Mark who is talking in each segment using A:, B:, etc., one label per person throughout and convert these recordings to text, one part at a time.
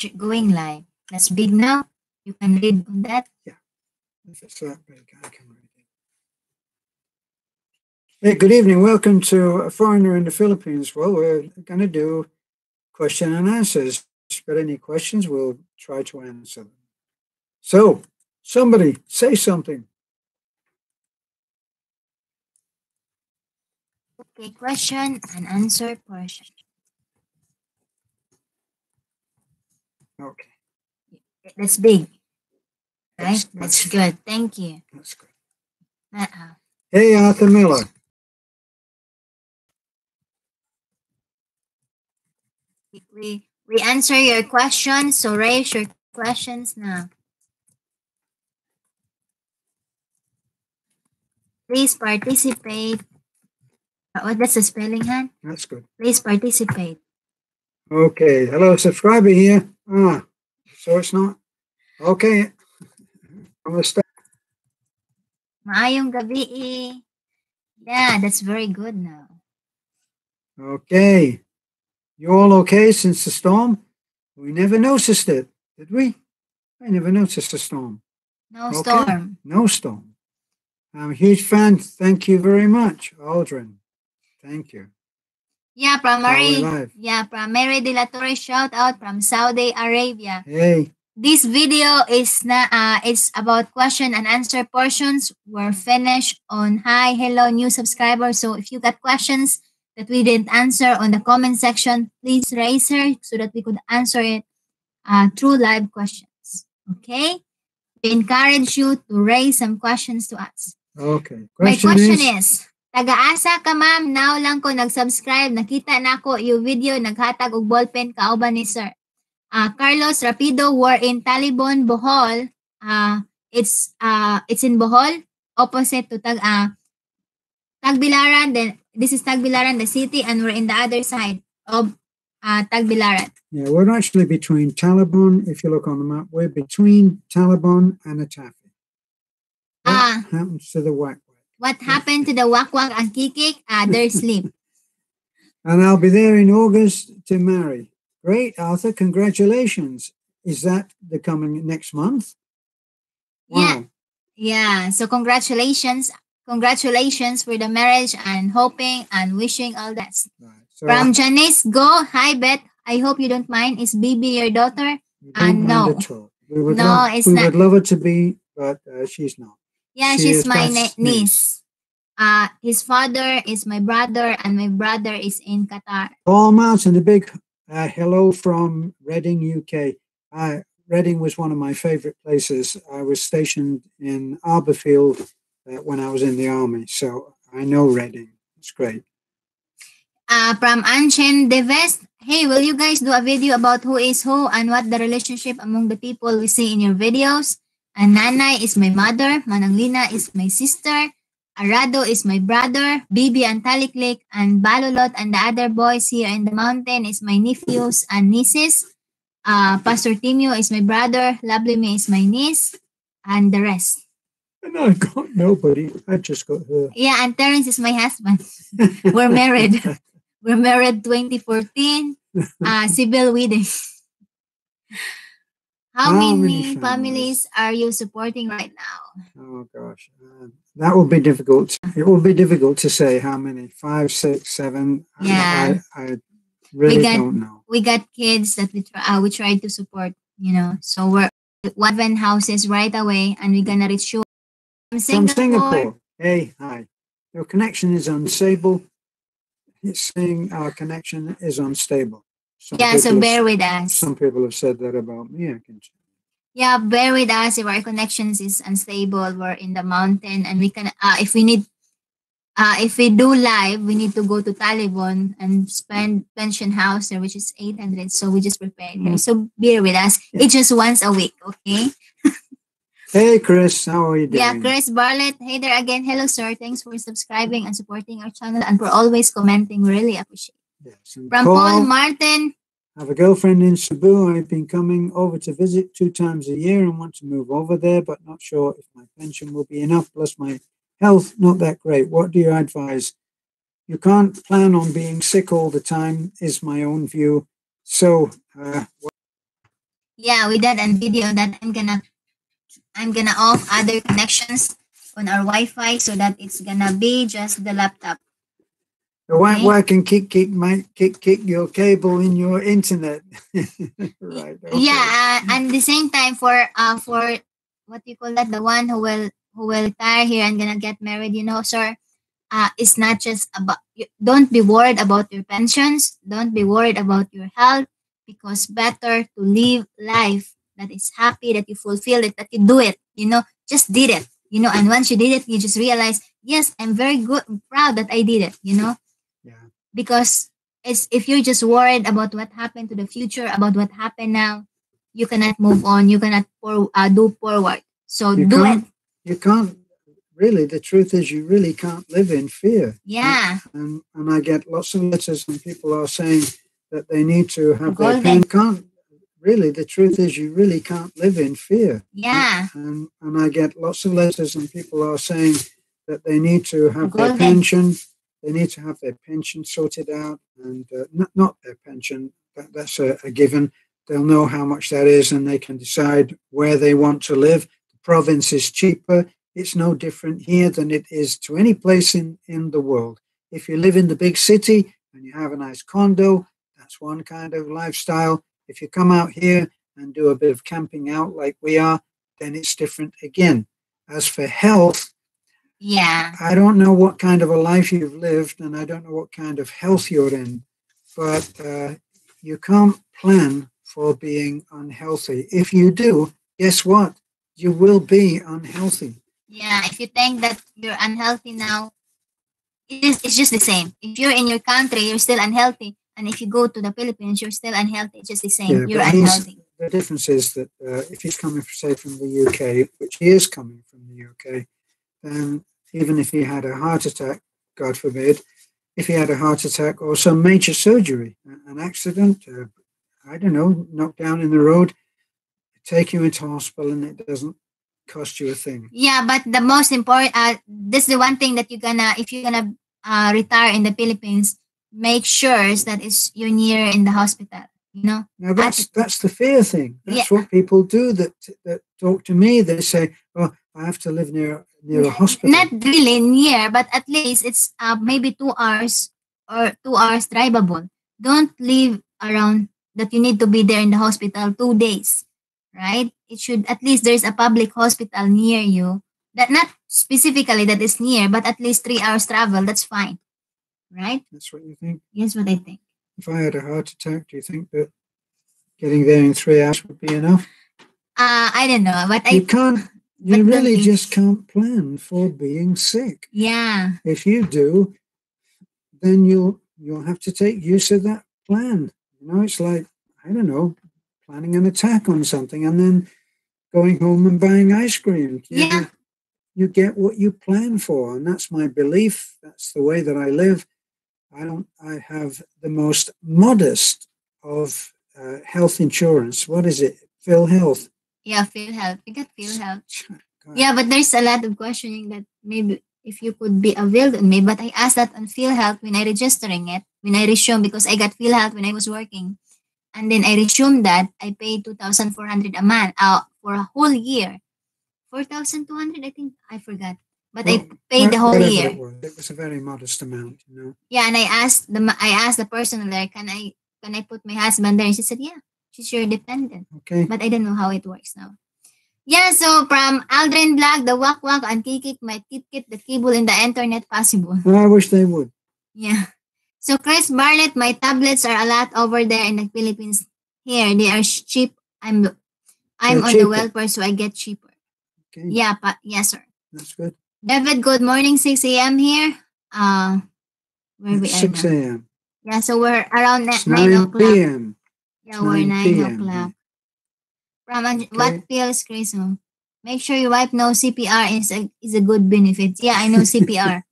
A: going live. That's big now. You can read on that.
B: Yeah. If it's that big, I can read it. Hey, good evening. Welcome to A Foreigner in the Philippines. Well, we're going to do question and answers. If you've got any questions, we'll try to answer them. So, somebody say something.
A: Okay, question and answer portion.
B: Okay.
A: That's big. Right? That's good. Thank you.
B: That's good.
A: Uh-uh.
B: Hey, Arthur Miller.
A: We answer your questions, so raise your questions now. Please participate. That's the spelling, Han?
B: That's good.
A: Please participate.
B: Okay. Hello, subscriber here. So it's not. Okay. I'm going to start.
A: Maayong gabi. Yeah, that's very good now.
B: Okay. You all okay since the storm? We never noticed it, did we? I never noticed the storm.
A: No storm.
B: No storm. I'm a huge fan. Thank you very much, Aldrin. Thank you.
A: Yeah, from Mary. Yeah, from Mary De La Torre. Shout out from Saudi Arabia.
B: Hey.
A: This video is it's about question and answer portions. We're finished on hi, hello, new subscribers. So if you got questions that we didn't answer on the comment section, please raise her so that we could answer it through live questions. Okay? We encourage you to raise some questions to us.
B: Okay.
A: My question is, taga-asa ka ma'am, now lang ko nag-subscribe, nakita na ko yung video, naghatag og ballpen kauban ni sir. Carlos Rapido, we're in Talibon, Bohol. It's in Bohol, opposite to Tagbilaran. Then this is Tagbilaran, the city, and we're in the other side of Tagbilaran.
B: Yeah, we're actually between Talibon. If you look on the map, we're between Talibon and Atafi. What happens to the Wak Wak?
A: What happened to the Wak Wak and Kikik? They're asleep.
B: And I'll be there in August to marry. Great, Arthur. Congratulations. Is that the coming next month?
A: Wow. Yeah. So congratulations. Congratulations for the marriage and hoping and wishing all that. Right. So from Janice Go, hi Beth. I hope you don't mind. Is Bibi your daughter? No.
B: We would love it to be, but she's not.
A: Yeah, she's my niece. His father is my brother, and my brother is in Qatar.
B: Paul Mountain, a big hello from Reading, UK. Reading was one of my favorite places. I was stationed in Arborfield when I was in the army, so I know Reading. It's great.
A: From Anshin Devest, hey, will you guys do a video about who is who and what the relationship among the people we see in your videos? And Nanay is my mother, Mananglina is my sister, Arado is my brother, Bibi and Taliklik, and Balulot and the other boys here in the mountain is my nephews and nieces. Pastor Timio is my brother, Lovely Me is my niece, and the rest.
B: And I got nobody. I just got her.
A: Yeah, and Terence is my husband. We're married. We're married 2014. Civil wedding. How many families are you supporting right now?
B: Oh gosh, that will be difficult. It will be difficult to say how many. 5, 6, 7.
A: Yeah,
B: I really don't know.
A: We got kids that we try to support. You know, so we're 11 houses right away, and we're gonna reach you
B: from Singapore. Hey, hi. Your connection is unstable. It's saying our connection is unstable.
A: So bear with us.
B: Some people have said that about me.
A: Yeah, bear with us if our connections is unstable. We're in the mountain, and we can if we do live, we need to go to Talibon and spend pension house there, which is 800. So we just prepared here. So bear with us. Yeah. It's just once a week, okay?
B: Hey Chris, how are you doing?
A: Yeah, Chris Bartlett. Hey there again. Hello, sir. Thanks for subscribing and supporting our channel and for always commenting. Really appreciate it.
B: Yes,
A: from Paul Martin.
B: I have a girlfriend in Cebu. I've been coming over to visit 2 times a year and want to move over there, but not sure if my pension will be enough, plus my health not that great. What do you advise? You can't plan on being sick all the time, is my own view. So
A: Yeah, we did a video that I'm gonna off other connections on our Wi-Fi so that it's gonna be just the laptop.
B: So
A: Okay.
B: why can kick your cable in your internet? Right. Okay.
A: Yeah, and the same time for what do you call that? The one who will retire here and gonna get married, sir. It's not just about don't be worried about your pensions, don't be worried about your health, because better to live life that is happy, that you fulfill it, that you do it, just did it, and once you did it, you just realize, yes, I'm very good, I'm proud that I did it,
B: Yeah.
A: because it's if you're just worried about what happened to the future, about what happened now, you cannot move on, you cannot do forward, so
B: You
A: do it.
B: can't. You can't. Really, the truth is, you really can't live in fear.
A: Yeah.
B: And I get lots of letters, and people are saying that they need to have their
A: Golden.
B: can't. Really, the truth is, you really can't live in fear.
A: Yeah.
B: And I get lots of letters, and people are saying that they need to have their
A: Golden.
B: pension. They need to have their pension sorted out, and not their pension. That's a given. They'll know how much that is, and they can decide where they want to live. The province is cheaper. It's no different here than it is to any place in the world. If you live in the big city and you have a nice condo, that's one kind of lifestyle. If you come out here and do a bit of camping out like we are, then it's different again. As for health,
A: yeah,
B: I don't know what kind of a life you've lived, and I don't know what kind of health you're in, but you can't plan for being unhealthy. If you do, guess what? You will be unhealthy.
A: Yeah, if you think that you're unhealthy now, it's just the same. If you're in your country, you're still unhealthy. And if you go to the Philippines, you're still unhealthy. It's just the same.
B: Yeah,
A: you're
B: but
A: unhealthy.
B: The difference is that if he's coming, say, from the UK, which he is coming from the UK, then even if he had a heart attack, God forbid, if he had a heart attack or some major surgery, an accident, I don't know, knocked down in the road, take you into hospital and it doesn't cost you a thing.
A: Yeah, but the most important, this is the one thing that if you're gonna retire in the Philippines, make sure that you're near in the hospital.
B: Now that's the fear thing. That's what people do that talk to me. They say, "Oh, I have to live near a hospital."
A: Not really near, but at least it's maybe 2 hours or 2 hours drivable. Don't live around that you need to be there in the hospital 2 days, right? It should at least there's a public hospital near you that not specifically that is near, but at least 3 hours travel. That's fine, right?
B: That's what you think.
A: Yes, what I think.
B: If I had a heart attack, do you think that getting there in 3 hours would be enough?
A: I don't know, but
B: you can't. You really just can't plan for being sick.
A: Yeah.
B: If you do, then you'll have to take use of that plan. It's like, I don't know, planning an attack on something and then going home and buying ice cream. You get what you plan for, and that's my belief. That's the way that I live. I have the most modest of health insurance. What is it? Phil Health.
A: Yeah, Phil Health. We got Phil Health. Yeah, but there's a lot of questioning that maybe if you could be availed on me. But I asked that on Phil Health when I registering it, when I resumed, because I got Phil Health when I was working. And then I resumed that. I paid 2,400 a month for a whole year. 4,200, I think. I forgot. But I paid the whole year.
B: It was a very modest amount,
A: Yeah, and I asked the person there, can I put my husband there? And she said, yeah, she's your dependent.
B: Okay.
A: But I don't know how it works now. Yeah, so from Aldrin Black, the Wak Wak and Kikik might keep the cable in the internet possible.
B: Well, I wish they would.
A: Yeah. So Chris Bartlett, my tablets are a lot over there in the Philippines. Here, they are cheap. I'm on cheaper. The welfare, so I get cheaper.
B: Okay.
A: Yeah, but yes, sir.
B: That's good.
A: David, good morning, 6 a.m. here. Where we
B: 6 a.m.
A: Yeah, so we're around
B: 9 o'clock. P.m.
A: Yeah, we're 9 o'clock. From what feels crazy? Make sure you wipe no CPR is a good benefit. Yeah, I know CPR.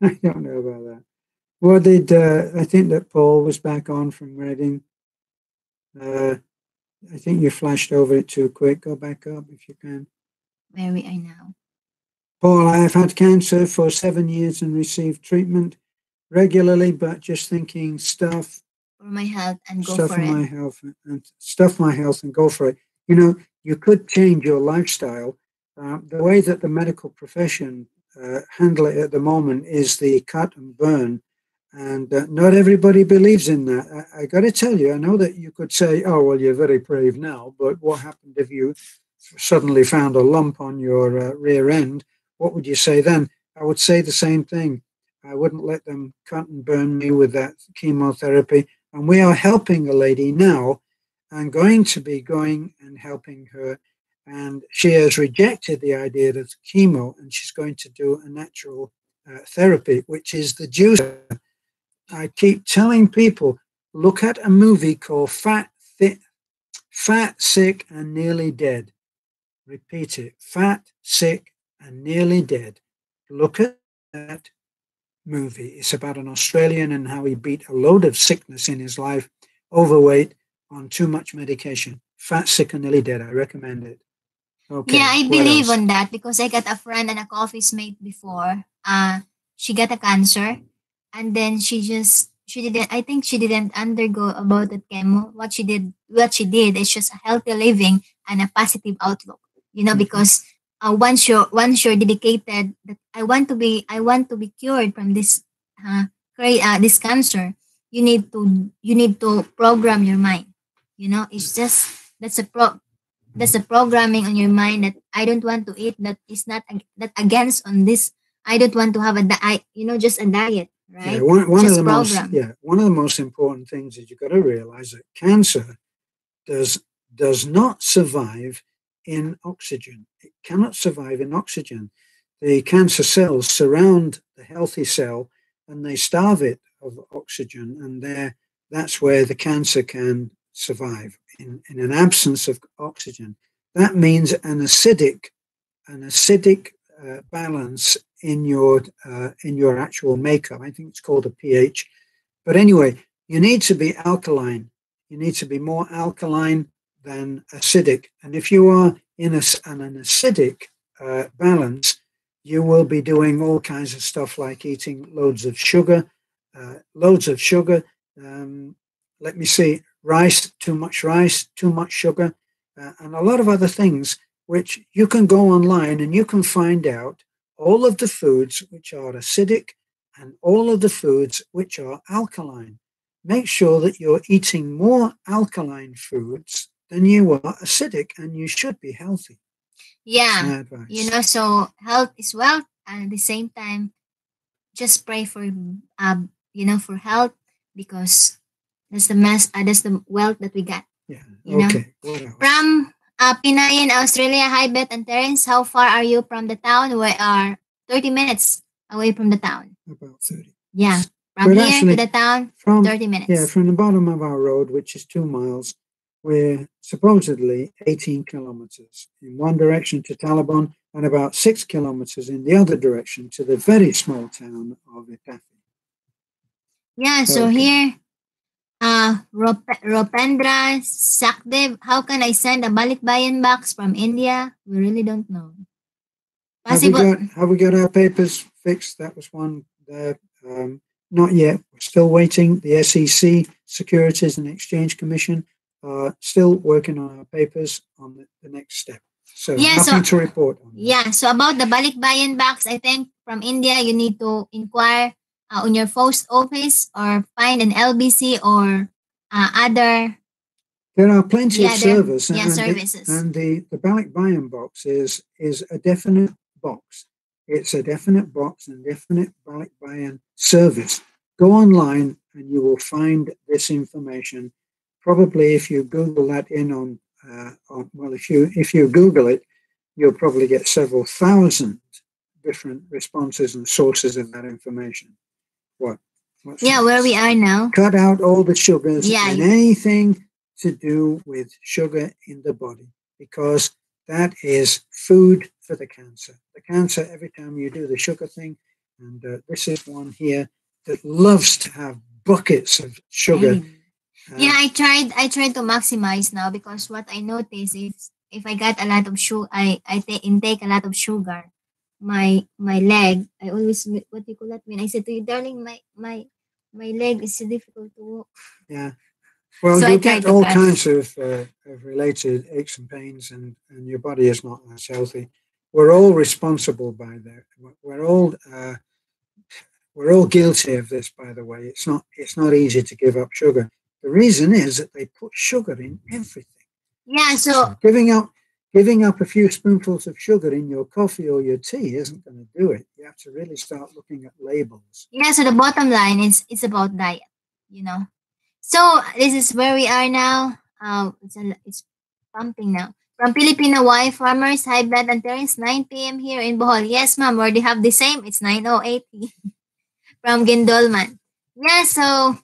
B: I don't know about that. Well, I think that Paul was back on from Reading. I think you flashed over it too quick. Go back up if you can.
A: Where we are now.
B: Paul, I have had cancer for 7 years and received treatment regularly, but just thinking stuff
A: for my health and go
B: stuff
A: for
B: for
A: it.
B: my health and stuff my health and go for it. You know, you could change your lifestyle. The way that the medical profession handle it at the moment is the cut and burn, and not everybody believes in that. I got to tell you, I know that you could say, "Oh, well, you're very brave now," but what happened if you suddenly found a lump on your rear end? What would you say then? I would say the same thing. I wouldn't let them cut and burn me with that chemotherapy. And we are helping a lady now and going to be going and helping her. And she has rejected the idea of chemo and she's going to do a natural therapy, which is the juicer. I keep telling people, look at a movie called Fat, Sick, and Nearly Dead. Repeat it. Fat, Sick, and Nearly Dead. Look at that movie. It's about an Australian and how he beat a load of sickness in his life, overweight, on too much medication. Fat, Sick, and Nearly Dead. I recommend it.
A: Yeah,
B: Okay,
A: I
B: what
A: believe
B: else?
A: on that because I got a friend and a coffee's mate before. She got a cancer, and then she didn't. I think she didn't undergo about the chemo. What she did is just a healthy living and a positive outlook. You know,
B: Mhm.
A: because once you're dedicated that I want to be cured from this cancer. You need to program your mind. You know, it's just that's a programming on your mind that I don't want to eat that is not that against on this. I don't want to have a just a diet,
B: Yeah,
A: right?
B: one of
A: Just
B: the most
A: program.
B: important things is you've got to realize that cancer does does not survive in oxygen. It cannot survive in oxygen. The cancer cells surround the healthy cell and they starve it of oxygen, and that's where the cancer can survive in an absence of oxygen. That means an acidic balance in your actual makeup. I think it's called a pH. But anyway, you need to be alkaline. You need to be more alkaline than acidic. And if you are in an acidic balance, you will be doing all kinds of stuff like eating loads of sugar. Um, Let me see, rice, too much sugar, and a lot of other things, which you can go online and you can find out all of the foods which are acidic and all of the foods which are alkaline. Make sure that you're eating more alkaline foods than you are acidic, and you should be healthy. That's
A: Yeah,
B: my advice.
A: so health is wealth, and at the same time, just pray for for health because that's the wealth that we got.
B: Yeah.
A: You know,
B: Okay. What else?
A: from Pinayan, Australia. Hi, Beth and Terence. How far are you from the town? We are 30 minutes away from the town.
B: About 30.
A: Yeah, from
B: But
A: here to
B: actually,
A: the town,
B: from
A: 30 minutes.
B: from the bottom of our road, which is 2 miles, we're supposedly 18 kilometers in one direction to Taliban and about 6 kilometers in the other direction to the very small town of Itafi.
A: Yeah, so
B: Okay.
A: here, Ropendra Sakdev, how can I send a Balikbayan box from India? We really don't know. Possible.
B: Have we got our papers fixed? That was one there. Not yet. We're still waiting. The SEC, Securities and Exchange Commission, are still working on our papers on the next step. So
A: Yeah, so
B: nothing to report on that.
A: yeah, so about the Balikbayan box, I think from India you need to inquire on your post office or find an LBC or other
B: There are plenty of
A: there
B: service, and
A: services.
B: the ballot buy-in box is a definite box. It's a definite box and definite ballot buy-in service. Go online and you will find this information. Probably if you Google that in on well, if you Google it, you'll probably get several thousand different responses and sources of that information. What? What's
A: Yeah, where we
B: next?
A: are now.
B: Cut out all the sugars
A: Yeah,
B: and anything to do with sugar in the body, because that is food for the cancer. The cancer, every time you do the sugar thing, and this is one here that loves to have buckets of sugar.
A: yeah, I tried to maximize now because what I notice is if I got a lot of sugar, I intake a lot of sugar. My leg, I always what do you call that? When I said to you, darling, my My leg is so difficult to walk.
B: Yeah. Well,
A: So I
B: you
A: try
B: get
A: to
B: all
A: cut.
B: kinds of related aches and pains, and your body is not as healthy. We're all responsible by that. We're all we're all guilty of this, by the way. It's not easy to give up sugar. The reason is that they put sugar in everything.
A: Yeah, so
B: So giving up a few spoonfuls of sugar in your coffee or your tea isn't going to do it. You have to really start looking at labels.
A: yeah, so the bottom line is it's about diet, you know. So this is where we are now. It's pumping now. From Filipino wife farmers, high blood and Terence, 9 p.m. here in Bohol. Yes, ma'am, or they have the same. It's 9:08 from Gindolman. Yeah, so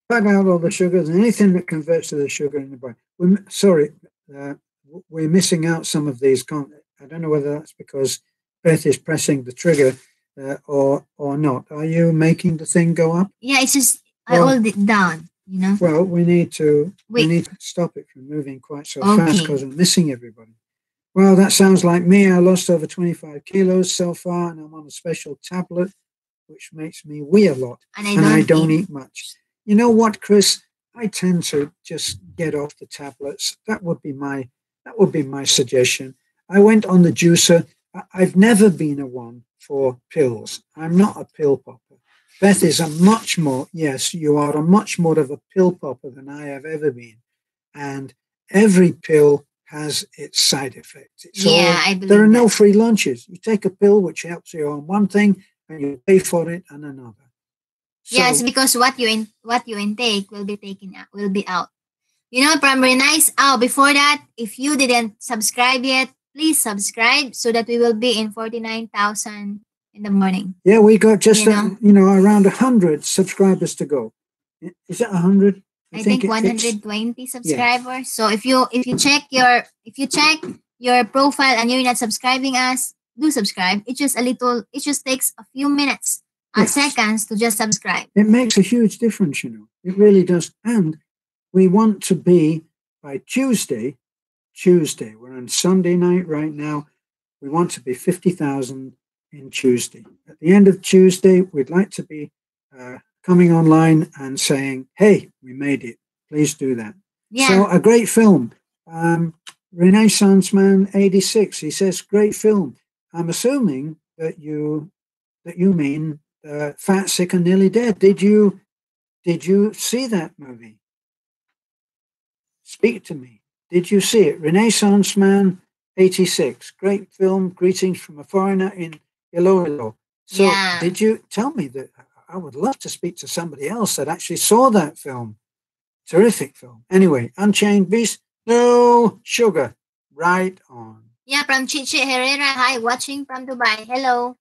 B: Cut out all the sugars and anything that converts to the sugar in the body. Sorry, uh, we're missing out some of these. I don't know whether that's because Beth is pressing the trigger or not. Are you making the thing go up?
A: yeah, it's just I
B: Well,
A: hold it down, you know.
B: well, we
A: Wait,
B: need to stop it from moving quite so fast because
A: okay.
B: I'm missing everybody. Well, that sounds like me. I lost over 25 kilos so far, and I'm on a special tablet which makes me wee a lot,
A: And I
B: and I
A: don't
B: don't
A: eat.
B: eat much. You know what, Chris? I tend to just get off the tablets. That would be my suggestion. I went on the juicer. I've never been a one for pills. I'm not a pill popper. Beth is a much more, yes, you are a much more of a pill popper than I have ever been. And every pill has its side effects.
A: Yeah, I
B: There are
A: believe
B: no
A: that.
B: free lunches. You take a pill which helps you on one thing and you pay for it on another.
A: Yes,
B: So,
A: because what you intake will be taken out, will be out. You know, primary nice. Oh, before that, if you didn't subscribe yet, please subscribe so that we will be in 49,000 in the morning.
B: yeah, we got just
A: You know,
B: around 100 subscribers to go. Is it 100? I
A: I
B: think
A: think
B: it's
A: 120
B: yeah.
A: subscribers. So if you check your profile and you're not subscribing us, do subscribe. It just a little. It just takes a few minutes,
B: Yes.
A: seconds to just subscribe.
B: It makes a huge difference, It really does. And we want to be by Tuesday. We're on Sunday night right now. We want to be 50,000 in Tuesday. At the end of Tuesday, we'd like to be coming online and saying, hey, we made it. Please do that. So,
A: Yeah,
B: a great film. Um, Renaissance Man 86. He says, great film. I'm assuming that you mean Fat, Sick, and Nearly Dead. Did you see that movie? Speak to me. Did you see it? Renaissance Man 86. Great film. Greetings from a foreigner in Iloilo. So,
A: yeah.
B: did you tell me that? I would love to speak to somebody else that actually saw that film. Terrific film. Anyway, Unchained Beast, no sugar. Right on.
A: Yeah, from Chichi Herrera. Hi, watching from Dubai. Hello.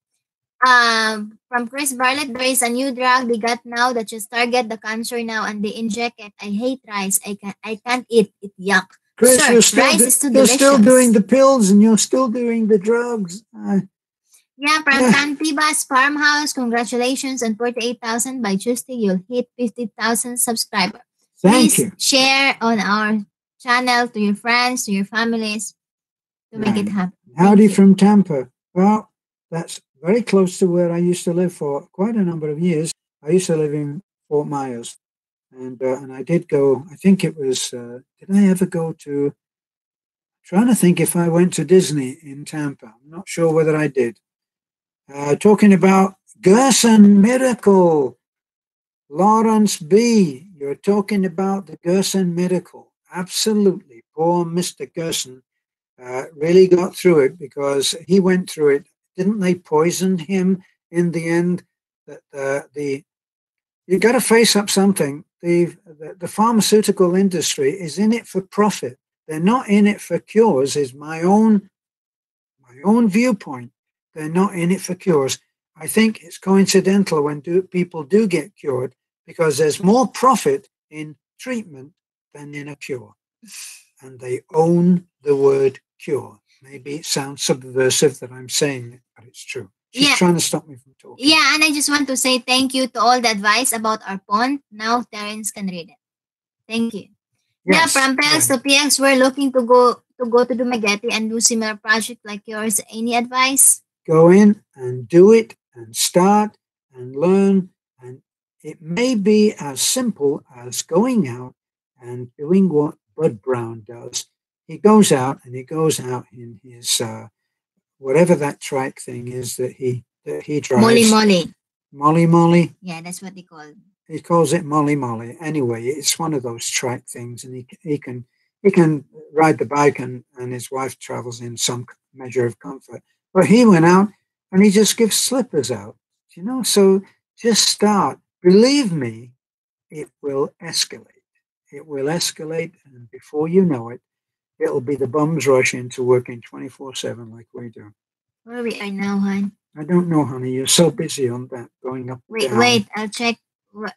A: From Chris Bartlett, there is a new drug they got now that just target the cancer now and they inject it. I hate rice. I can't eat it. Yuck.
B: Chris,
A: Sir, rice is too
B: you're still doing
A: delicious.
B: the pills and you're still doing the drugs.
A: Yeah, from
B: Yeah,
A: Tantiba's Farmhouse, congratulations on 48,000. By Tuesday, you'll hit 50,000 subscribers.
B: thank
A: Please
B: you.
A: share on our channel to your friends, to your families to make it
B: Right.
A: happen.
B: Howdy
A: Thank you.
B: from Tampa. Well, that's very close to where I used to live for quite a number of years. I used to live in Fort Myers, and I did go. I think it was. Did I ever go to? Trying to think if I went to Disney in Tampa. I'm not sure whether I did. Talking about Gerson Miracle, Lawrence B. You're talking about the Gerson Miracle. Absolutely, poor Mister Gerson really got through it because he went through it. Didn't they poison him in the end? That the You got to face up something. The pharmaceutical industry is in it for profit. They're not in it for cures. Is my own viewpoint. They're not in it for cures. I think it's coincidental when people do get cured because there's more profit in treatment than in a cure, and they own the word cure. Maybe it sounds subversive that I'm saying it, but it's true. She's
A: Yeah,
B: trying to stop me from talking.
A: yeah, and I just want to say thank you to all the advice about our pond. Now Terence can read it. Thank you. Yeah,
B: Yes,
A: from PX
B: right.
A: to PX, we're looking to go to Dumaguete and do similar project like yours. Any advice?
B: Go in and do it and start and learn. And It may be as simple as going out and doing what Bud Brown does. He goes out in his whatever that trike thing is that he
A: Molly
B: drives.
A: Molly.
B: Molly Molly.
A: Yeah, that's what they call.
B: He calls it Molly Molly. Anyway, it's one of those trike things, and he can ride the bike, and his wife travels in some measure of comfort. But he went out and he just gives slippers out, So just start. Believe me, it will escalate. It will escalate, and before you know it, it'll be the bums rush into working 24/7 like we do.
A: Where we are now, hon?
B: I don't know, honey. You're so busy on that, going up and down.
A: Wait. I'll check.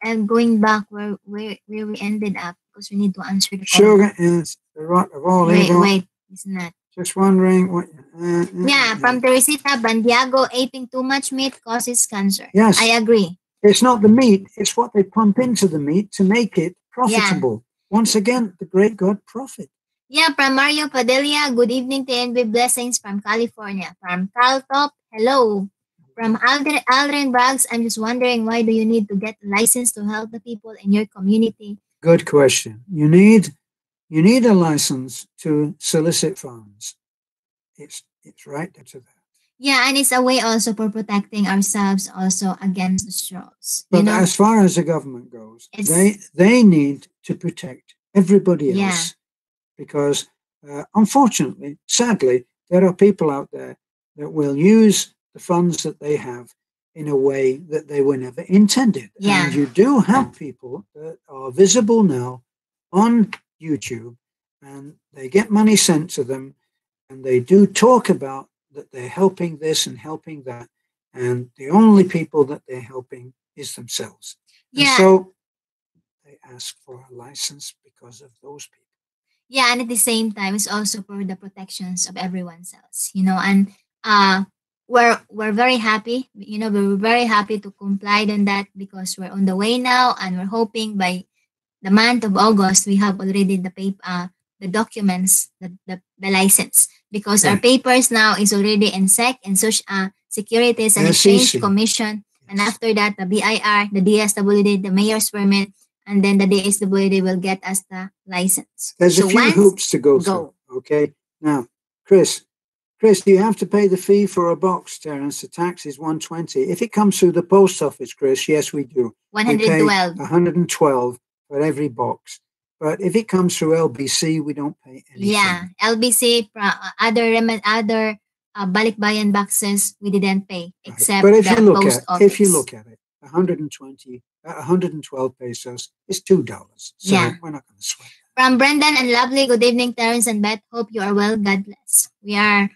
A: I'm going back where we ended up because we need to answer the call.
B: Sugar is the rot of all evil.
A: Wait. It's not.
B: Just wondering what.
A: Yeah, from Teresita Bandiago, eating too much meat causes cancer.
B: Yes.
A: I agree.
B: It's not the meat, it's what they pump into the meat to make it profitable. Once again, the great God prophet.
A: Yeah, from Mario Padilla, good evening to NB Blessings from California. From Carl Top, hello. From Aldrin Braggs, I'm just wondering, why do you need to get a license to help the people in your community?
B: Good question. You need a license to solicit funds. It's right to that.
A: Yeah, and it's a way also for protecting ourselves also against the straws.
B: But as far as the government goes, they need to protect everybody else because, unfortunately, sadly, there are people out there that will use the funds that they have in a way that they were never intended.
A: Yeah.
B: And you do have people that are visible now on YouTube, and they get money sent to them, and they do talk about that they're helping this and helping that, and the only people that they're helping is themselves.
A: Yeah.
B: And so they ask for a license because of those people.
A: Yeah, and at the same time, it's also for the protections of everyone else, and we're very happy, we're very happy to comply on that because we're on the way now, and we're hoping by the month of August, we have already the documents, the license, because our papers now is already in SEC, and Securities and Exchange Commission, and after that, the BIR, the DSWD, the mayor's permit, and then the DSWD will get us the license.
B: There's a few hoops to go through. Okay, now, Chris, do you have to pay the fee for a box, Terence? The tax is $120. If it comes through the post office, Chris, yes, we do.
A: 112.
B: We pay $112 for every box. But if it comes through LBC, we don't pay anything.
A: Yeah, LBC, other balikbayan boxes, we didn't pay, except
B: but if
A: the post office.
B: If you look at it, 112 pesos is $2. So we're not going to sweat that.
A: From Brendan and Lovely, good evening, Terence and Beth. Hope you are well. God bless. We are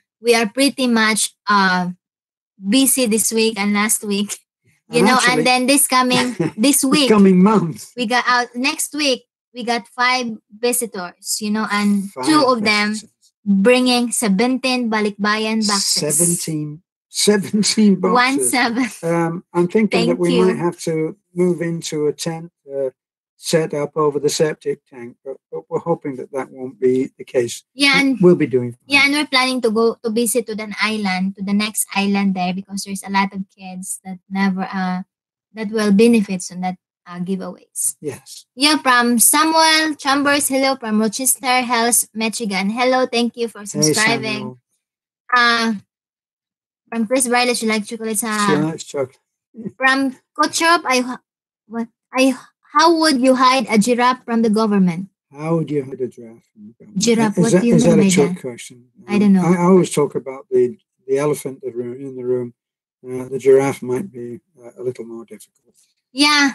A: pretty much busy this week and last week. And then this week,
B: coming month,
A: we got out next week. We got 5 visitors, and 2 of them bringing 17 balikbayan boxes.
B: 17 boxes.
A: 17.
B: I'm thinking that we might have to move into a tent set up over the septic tank, but we're hoping that won't be the case.
A: Yeah, and
B: we'll be doing fine.
A: Yeah, and we're planning to go to visit to the next island there, because there's a lot of kids that that will benefit from that giveaways.
B: Yes.
A: Yeah, from Samuel Chambers, hello, from Rochester Hills, Michigan. Hello, thank you for subscribing. From Chris Briley, she likes chocolate.
B: She likes chocolate.
A: From Kochop, how would you hide a giraffe from the government?
B: How would you hide a giraffe from the government?
A: Giraffe, what do you mean
B: by that? Is that a
A: trick
B: question?
A: I don't know.
B: I always talk about the elephant in the room. The giraffe might be a little more difficult.
A: Yeah,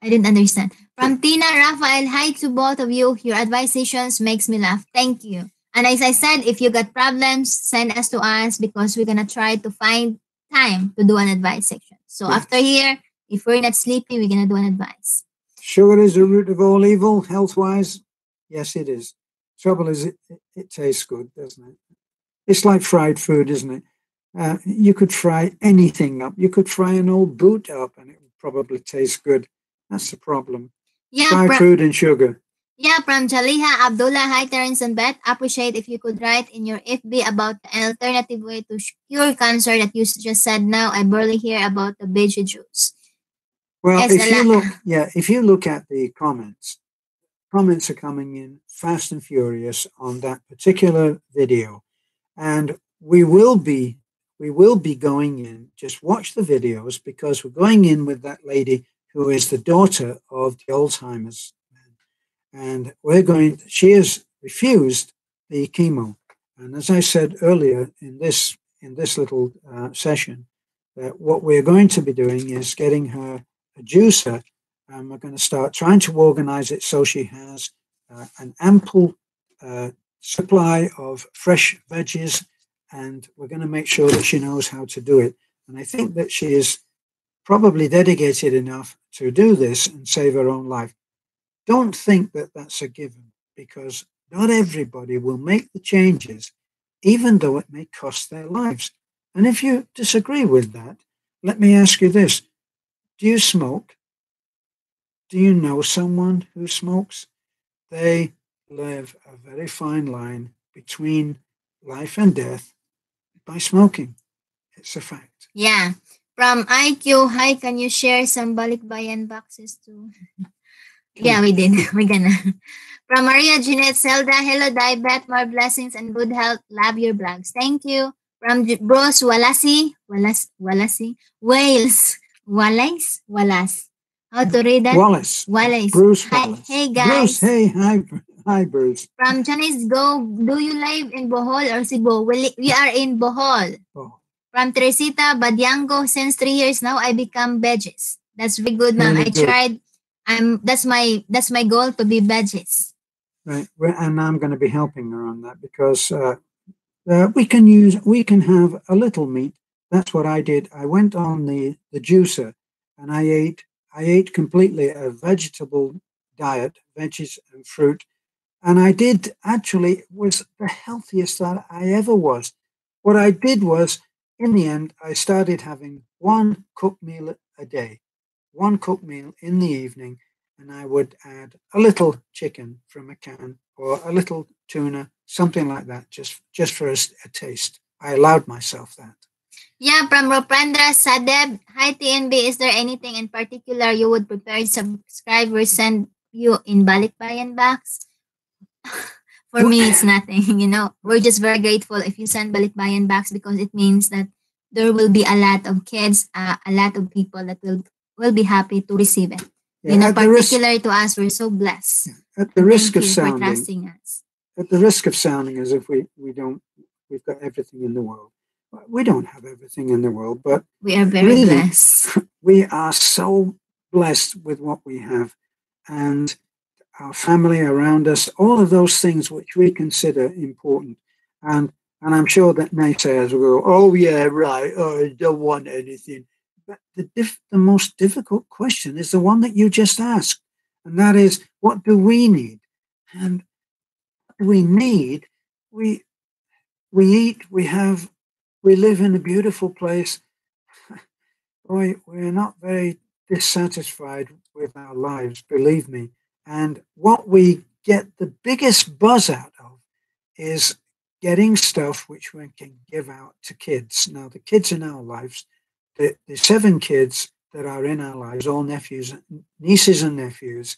A: I didn't understand. From Tina Raphael, hi to both of you. Your advice sessions makes me laugh. Thank you. And as I said, if you got problems, send us to us, because we're going to try to find time to do an advice section. So after here, if we're not sleepy, we're going to do an advice.
B: Sugar is the root of all evil, health-wise. Yes, it is. Trouble is, it tastes good, doesn't it? It's like fried food, isn't it? You could fry anything up. You could fry an old boot up, and it would probably taste good. That's the problem.
A: Yeah,
B: fried food and sugar.
A: Yeah, from Jaliha Abdullah, hi Terence and Beth. Appreciate if you could write in your FB about an alternative way to cure cancer that you just said. Now I barely hear about the veggie juice.
B: Well,
A: Yes,
B: if you look at the comments are coming in fast and furious on that particular video, and we will be going in. Just watch the videos because we're going in with that lady who is the daughter of the Alzheimer's man, and she has refused the chemo. And as I said earlier in this little session, that what we're going to be doing is getting her a juicer, and we're going to start trying to organize it so she has an ample uh, supply of fresh veggies, and we're going to make sure that she knows how to do it. And I think that she is probably dedicated enough to do this and save her own life. Don't think that that's a given, because not everybody will make the changes, even though it may cost their lives. And if you disagree with that, let me ask you this: do you smoke? Do you know someone who smokes? They live a very fine line between life and death by smoking. It's a fact.
A: Yeah. From IQ, hi, can you share some balikbayan boxes too? Yeah, we did. We're gonna. From Maria Jeanette Zelda, hello, Dibet, more blessings and good health. Love your blogs. Thank you. From Bros Walasi, Wales, Wallace. How to read that?
B: Wallace.
A: Wallace.
B: Bruce
A: Hi,
B: Wallace.
A: hey
B: Bruce,
A: guys.
B: hey, hi, Bruce.
A: From Chinese Go, do you live in Bohol or Cebu? We are in Bohol.
B: Oh,
A: From Teresita Badyango, since 3 years now, I become veggies. That's very good, ma'am.
B: really
A: I
B: good.
A: tried. That's my goal to be veggies.
B: Right. And I'm going to be helping her on that because we can have a little meat. That's what I did. I went on the juicer, and I ate completely a vegetable diet, veggies and fruit. And I did actually, it was the healthiest that I ever was. What I did was, in the end, I started having one cooked meal a day, one cooked meal in the evening, and I would add a little chicken from a can or a little tuna, something like that, just for a taste. I allowed myself that.
A: Yeah, from Ropendra Sadeb. Hi, TNB. Is there anything in particular you would prepare subscribers send you in Balikbayan box? For me, it's nothing. We're just very grateful if you send Balikbayan box because it means that there will be a lot of kids, a lot of people that will be happy to receive it.
B: Yeah,
A: Particular to us, we're so blessed.
B: At the
A: And
B: risk
A: thank
B: of
A: you for
B: sounding,
A: trusting us.
B: at the risk of sounding as if we've got everything in the world. We don't have everything in the world, but
A: We are very
B: really,
A: blessed.
B: we are so blessed with what we have, and our family around us, all of those things which we consider important. And I'm sure that naysayers will go, oh yeah, right, oh, I don't want anything. But the most difficult question is the one that you just asked, and that is, what do we need? And what do we need? We we eat, we live in a beautiful place. We're not very dissatisfied with our lives, believe me. And what we get the biggest buzz out of is getting stuff which we can give out to kids. Now, the kids in our lives, the 7 kids that are in our lives, all nephews, nieces and nephews,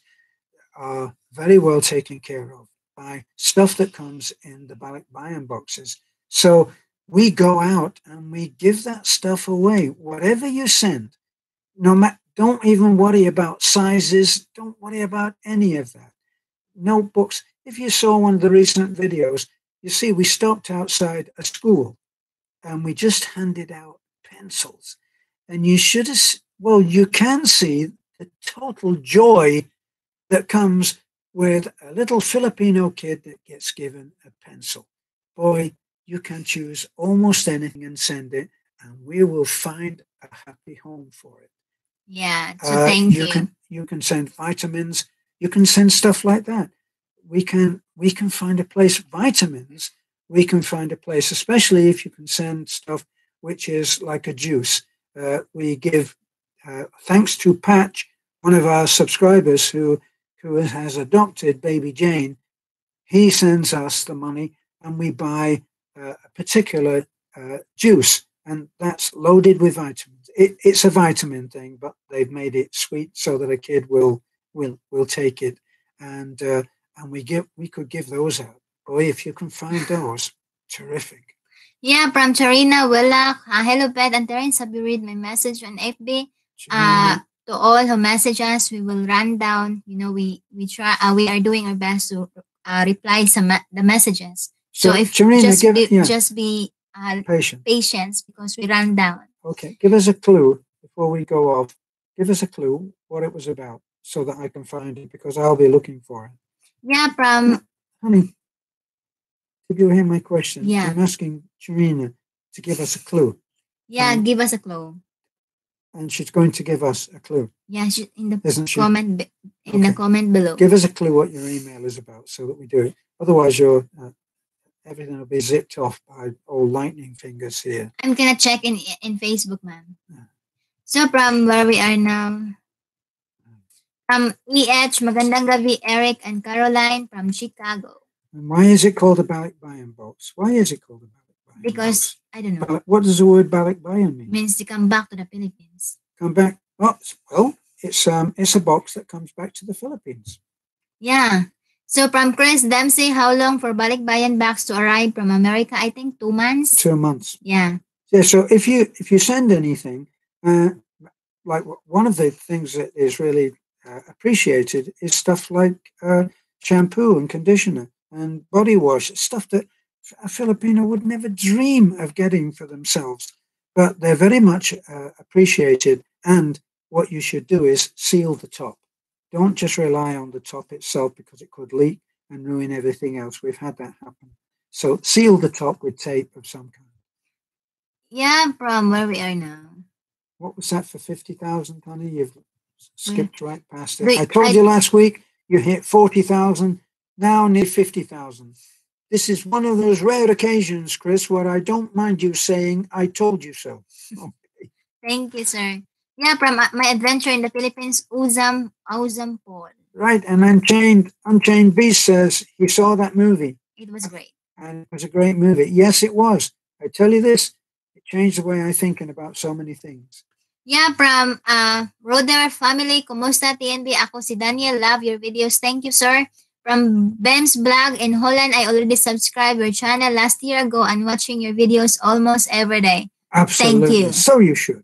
B: are very well taken care of by stuff that comes in the Balikbayan boxes. So we go out and we give that stuff away. Whatever you send, don't even worry about sizes. Don't worry about any of that. Notebooks. If you saw one of the recent videos, you see we stopped outside a school and we just handed out pencils. And you should have, well, you can see the total joy that comes with a little Filipino kid that gets given a pencil. Boy, you can choose almost anything and send it, and we will find a happy home for it.
A: Yeah, so thank you.
B: You can send vitamins. You can send stuff like that. We can find a place. Vitamins. We can find a place, especially if you can send stuff which is like a juice. We give thanks to Patch, one of our subscribers who has adopted baby Jane. He sends us the money, and we buy a particular juice, and that's loaded with vitamins. it's a vitamin thing, but they've made it sweet so that a kid will take it, and we could give those out. Boy, if you can find those, terrific.
A: Yeah, from Charina Willa. Hello, Pet and Terence. Have you read my message on FB? To all who message us, we will run down. We try. We are doing our best to reply the messages. So if
B: Charina,
A: just be patience because we run down.
B: Okay, give us a clue before we go off. Give us a clue what it was about so that I can find it because I'll be looking for it.
A: Yeah, from
B: honey. Did you hear my question?
A: Yeah.
B: I'm asking Charina to give us a clue.
A: Yeah, give us a clue.
B: And she's going to give us a clue.
A: Yeah, in the
B: Isn't
A: comment below.
B: Give us a clue what your email is about so that we do it. Otherwise, everything will be zipped off by old lightning fingers here.
A: I'm gonna check in Facebook, ma'am. Yeah. So from where we are now, from EH, magandang gabi, Eric and Caroline from Chicago.
B: And why is it called a balikbayan box? Why is it called a balikbayan
A: Because
B: box?
A: I don't know.
B: What does the word balikbayan mean?
A: It means to come back to the Philippines.
B: Come back. Oh, well, it's a box that comes back to the Philippines.
A: Yeah. So from Chris Dempsey, how long for balikbayan bags to arrive from America? I think 2 months.
B: 2 months.
A: Yeah.
B: Yeah. So if you send anything, like one of the things that is really appreciated is stuff like shampoo and conditioner and body wash, stuff that a Filipino would never dream of getting for themselves, but they're very much appreciated. And what you should do is seal the top. Don't just rely on the top itself because it could leak and ruin everything else. We've had that happen. So seal the top with tape of some kind.
A: Yeah, from where we are now.
B: What was that for 50,000, honey? You've skipped right past it. I told you last week you hit 40,000. Now near 50,000. This is one of those rare occasions, Chris, where I don't mind you saying, I told you so.
A: Okay. Thank you, sir. Yeah, from my adventure in the Philippines, Uzam Paul.
B: Right, and Unchained Beast says he saw that movie.
A: It was great.
B: And it was a great movie. Yes, it was. I tell you this, it changed the way I think about so many things.
A: Yeah, from Roder family, kumusta TNB? Ako si Daniel, love your videos. Thank you, sir. From Ben's blog in Holland, I already subscribed your channel last year ago and watching your videos almost every day.
B: Absolutely.
A: Thank you.
B: So you should.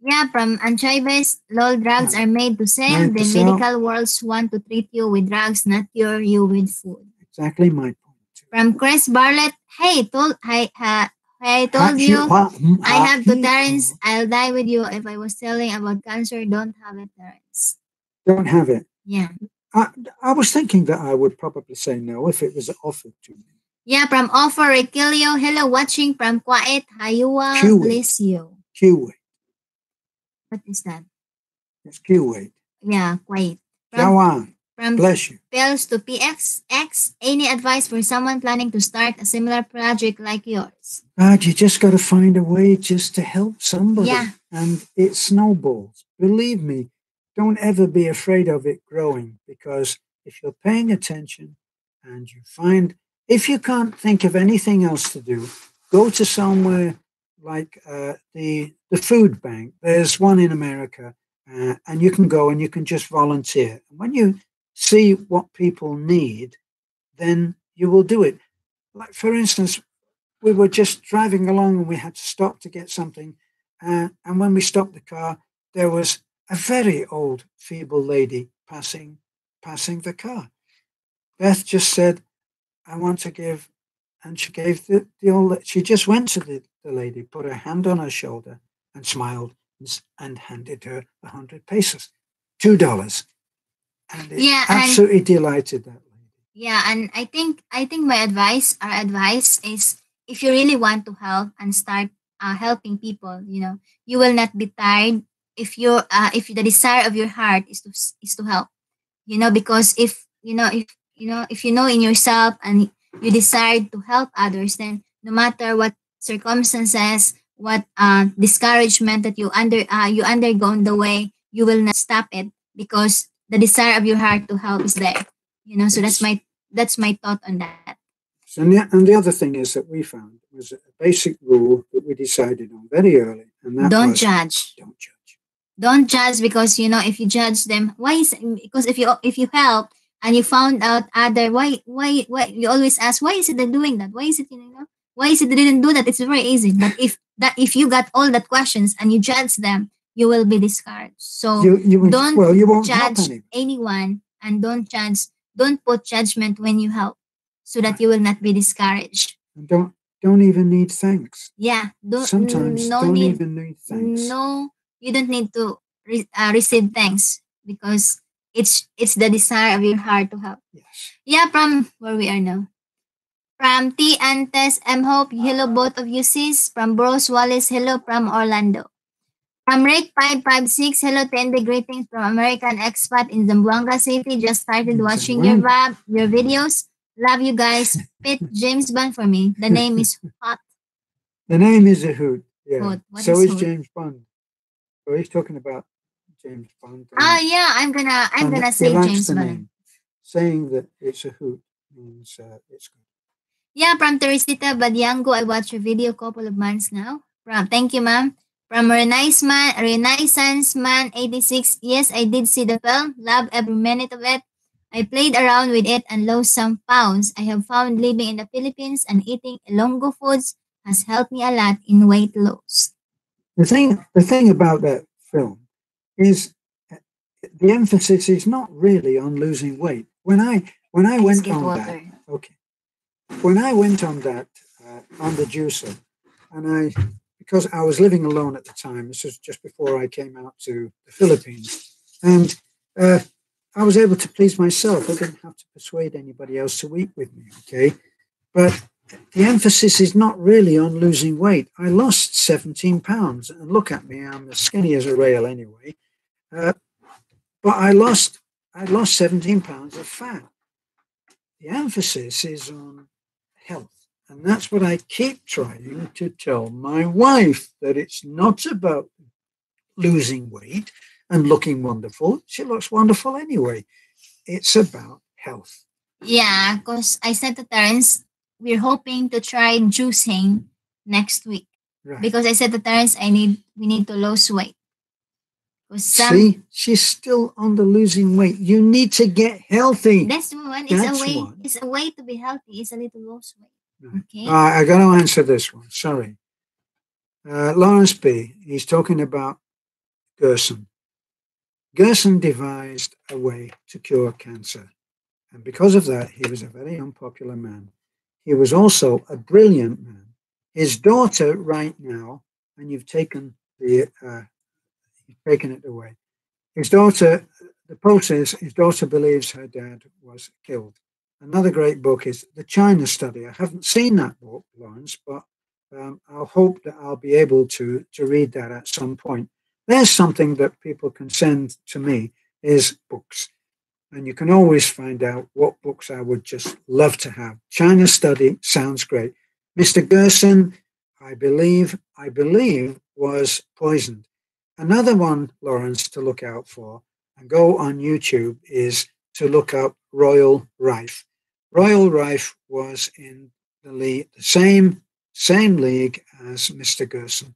A: Yeah, from Anchovies, lol, drugs are made to sell. The medical worlds want to treat you with drugs, not cure you with food.
B: Exactly my point.
A: From Chris Bartlett, hey, I told you I have 2 Terence. I'll die with you. If I was telling about cancer, don't have it, Terence.
B: Don't have it?
A: Yeah.
B: I was thinking that I would probably say no if it was offered to me.
A: Yeah, from Offer Requilio. Hello, watching from Quiet. Hayua, bless you.
B: Kuwait.
A: What is that?
B: It's Kuwait.
A: Yeah, Quiet.
B: From bless you.
A: Pills to PXX. Any advice for someone planning to start a similar project like yours?
B: God, you just got to find a way just to help somebody.
A: Yeah.
B: And it snowballs. Believe me, don't ever be afraid of it growing, because if you're paying attention and you find, if you can't think of anything else to do, go to somewhere like the food bank. There's one in America, and you can go and you can just volunteer. And when you see what people need, then you will do it. Like, for instance, we were just driving along and we had to stop to get something. And when we stopped the car, there was a very old, feeble lady passing the car. Beth just said, I want to give. And she gave she just went to the lady, put her hand on her shoulder and smiled and handed her 100 pesos, $2. And it absolutely delighted that lady.
A: Yeah, and I think our advice is, if you really want to help and start helping people, you will not be tired if the desire of your heart is to help, because if you know in yourself and you decide to help others, then no matter what circumstances, what discouragement that you undergo on the way, you will not stop it, because the desire of your heart to help is there. So that's my thought on that.
B: And the other thing is that we found was a basic rule that we decided on very early, and that
A: Don't
B: was
A: judge.
B: don't judge.
A: Don't judge, because if you judge them, why is because if you help and you found out other, why you always ask, why is it they're doing that, why is it why is it they didn't do that? It's very easy. But if you got all that questions and you judge them, you will be discouraged. So
B: you won't help
A: judge anyone, and don't put judgment when you help, so that you will not be discouraged.
B: And don't even need thanks.
A: Yeah,
B: Sometimes don't even need thanks.
A: No, you don't need to receive thanks, because it's the desire of your heart to help.
B: Yes.
A: Yeah, from where we are now. From T and Tess M Hope, hello both of you sis. From Bros Wallace, hello from Orlando. From Rick 556, hello Tende, greetings from American expat in Zamboanga City. Just started watching your videos. Love you guys. Pit James Bond for me. The name is hot.
B: The name is a hoot. Yeah.
A: Hoot.
B: So is James Bond. So he's talking about James Bond.
A: Yeah, I'm gonna say James Bond.
B: Name. Saying that it's a hoot means it's good.
A: Yeah, from Teresita Badyango, I watched your video a couple of months now. Thank you, ma'am. From Renaissance Man 86, yes, I did see the film. Love every minute of it. I played around with it and lost some pounds. I have found living in the Philippines and eating Ilonggo foods has helped me a lot in weight loss.
B: The thing about that film is the emphasis is not really on losing weight. When I went on that, okay, when I went on that on the juicer, and because I was living alone at the time, this was just before I came out to the Philippines, and I was able to please myself. I didn't have to persuade anybody else to eat with me. Okay, but the emphasis is not really on losing weight. I lost 17 pounds, and look at me, I'm as skinny as a rail anyway. But I lost 17 pounds of fat. The emphasis is on health. And that's what I keep trying to tell my wife, that it's not about losing weight and looking wonderful. She looks wonderful anyway. It's about health.
A: Yeah, because I said to Terence, we're hoping to try juicing next week. Right. Because I said to Terence, we need to lose weight.
B: See, she's still on the losing weight. You need to get healthy.
A: That's one. It's a way to be healthy. It's a little lose weight.
B: Right. Okay. I got to answer this one. Sorry. Lawrence B. He's talking about Gerson. Gerson devised a way to cure cancer. And because of that, he was a very unpopular man. He was also a brilliant man. His daughter right now, and you've taken it away. His daughter, the post says, his daughter believes her dad was killed. Another great book is The China Study. I haven't seen that book, Lawrence, but I'll hope that I'll be able to read that at some point. There's something that people can send to me is books. And you can always find out what books I would just love to have. China Study sounds great. Mr. Gerson, I believe, was poisoned. Another one, Lawrence, to look out for and go on YouTube is to look up Royal Rife. Royal Rife was in the league, the same league as Mr. Gerson.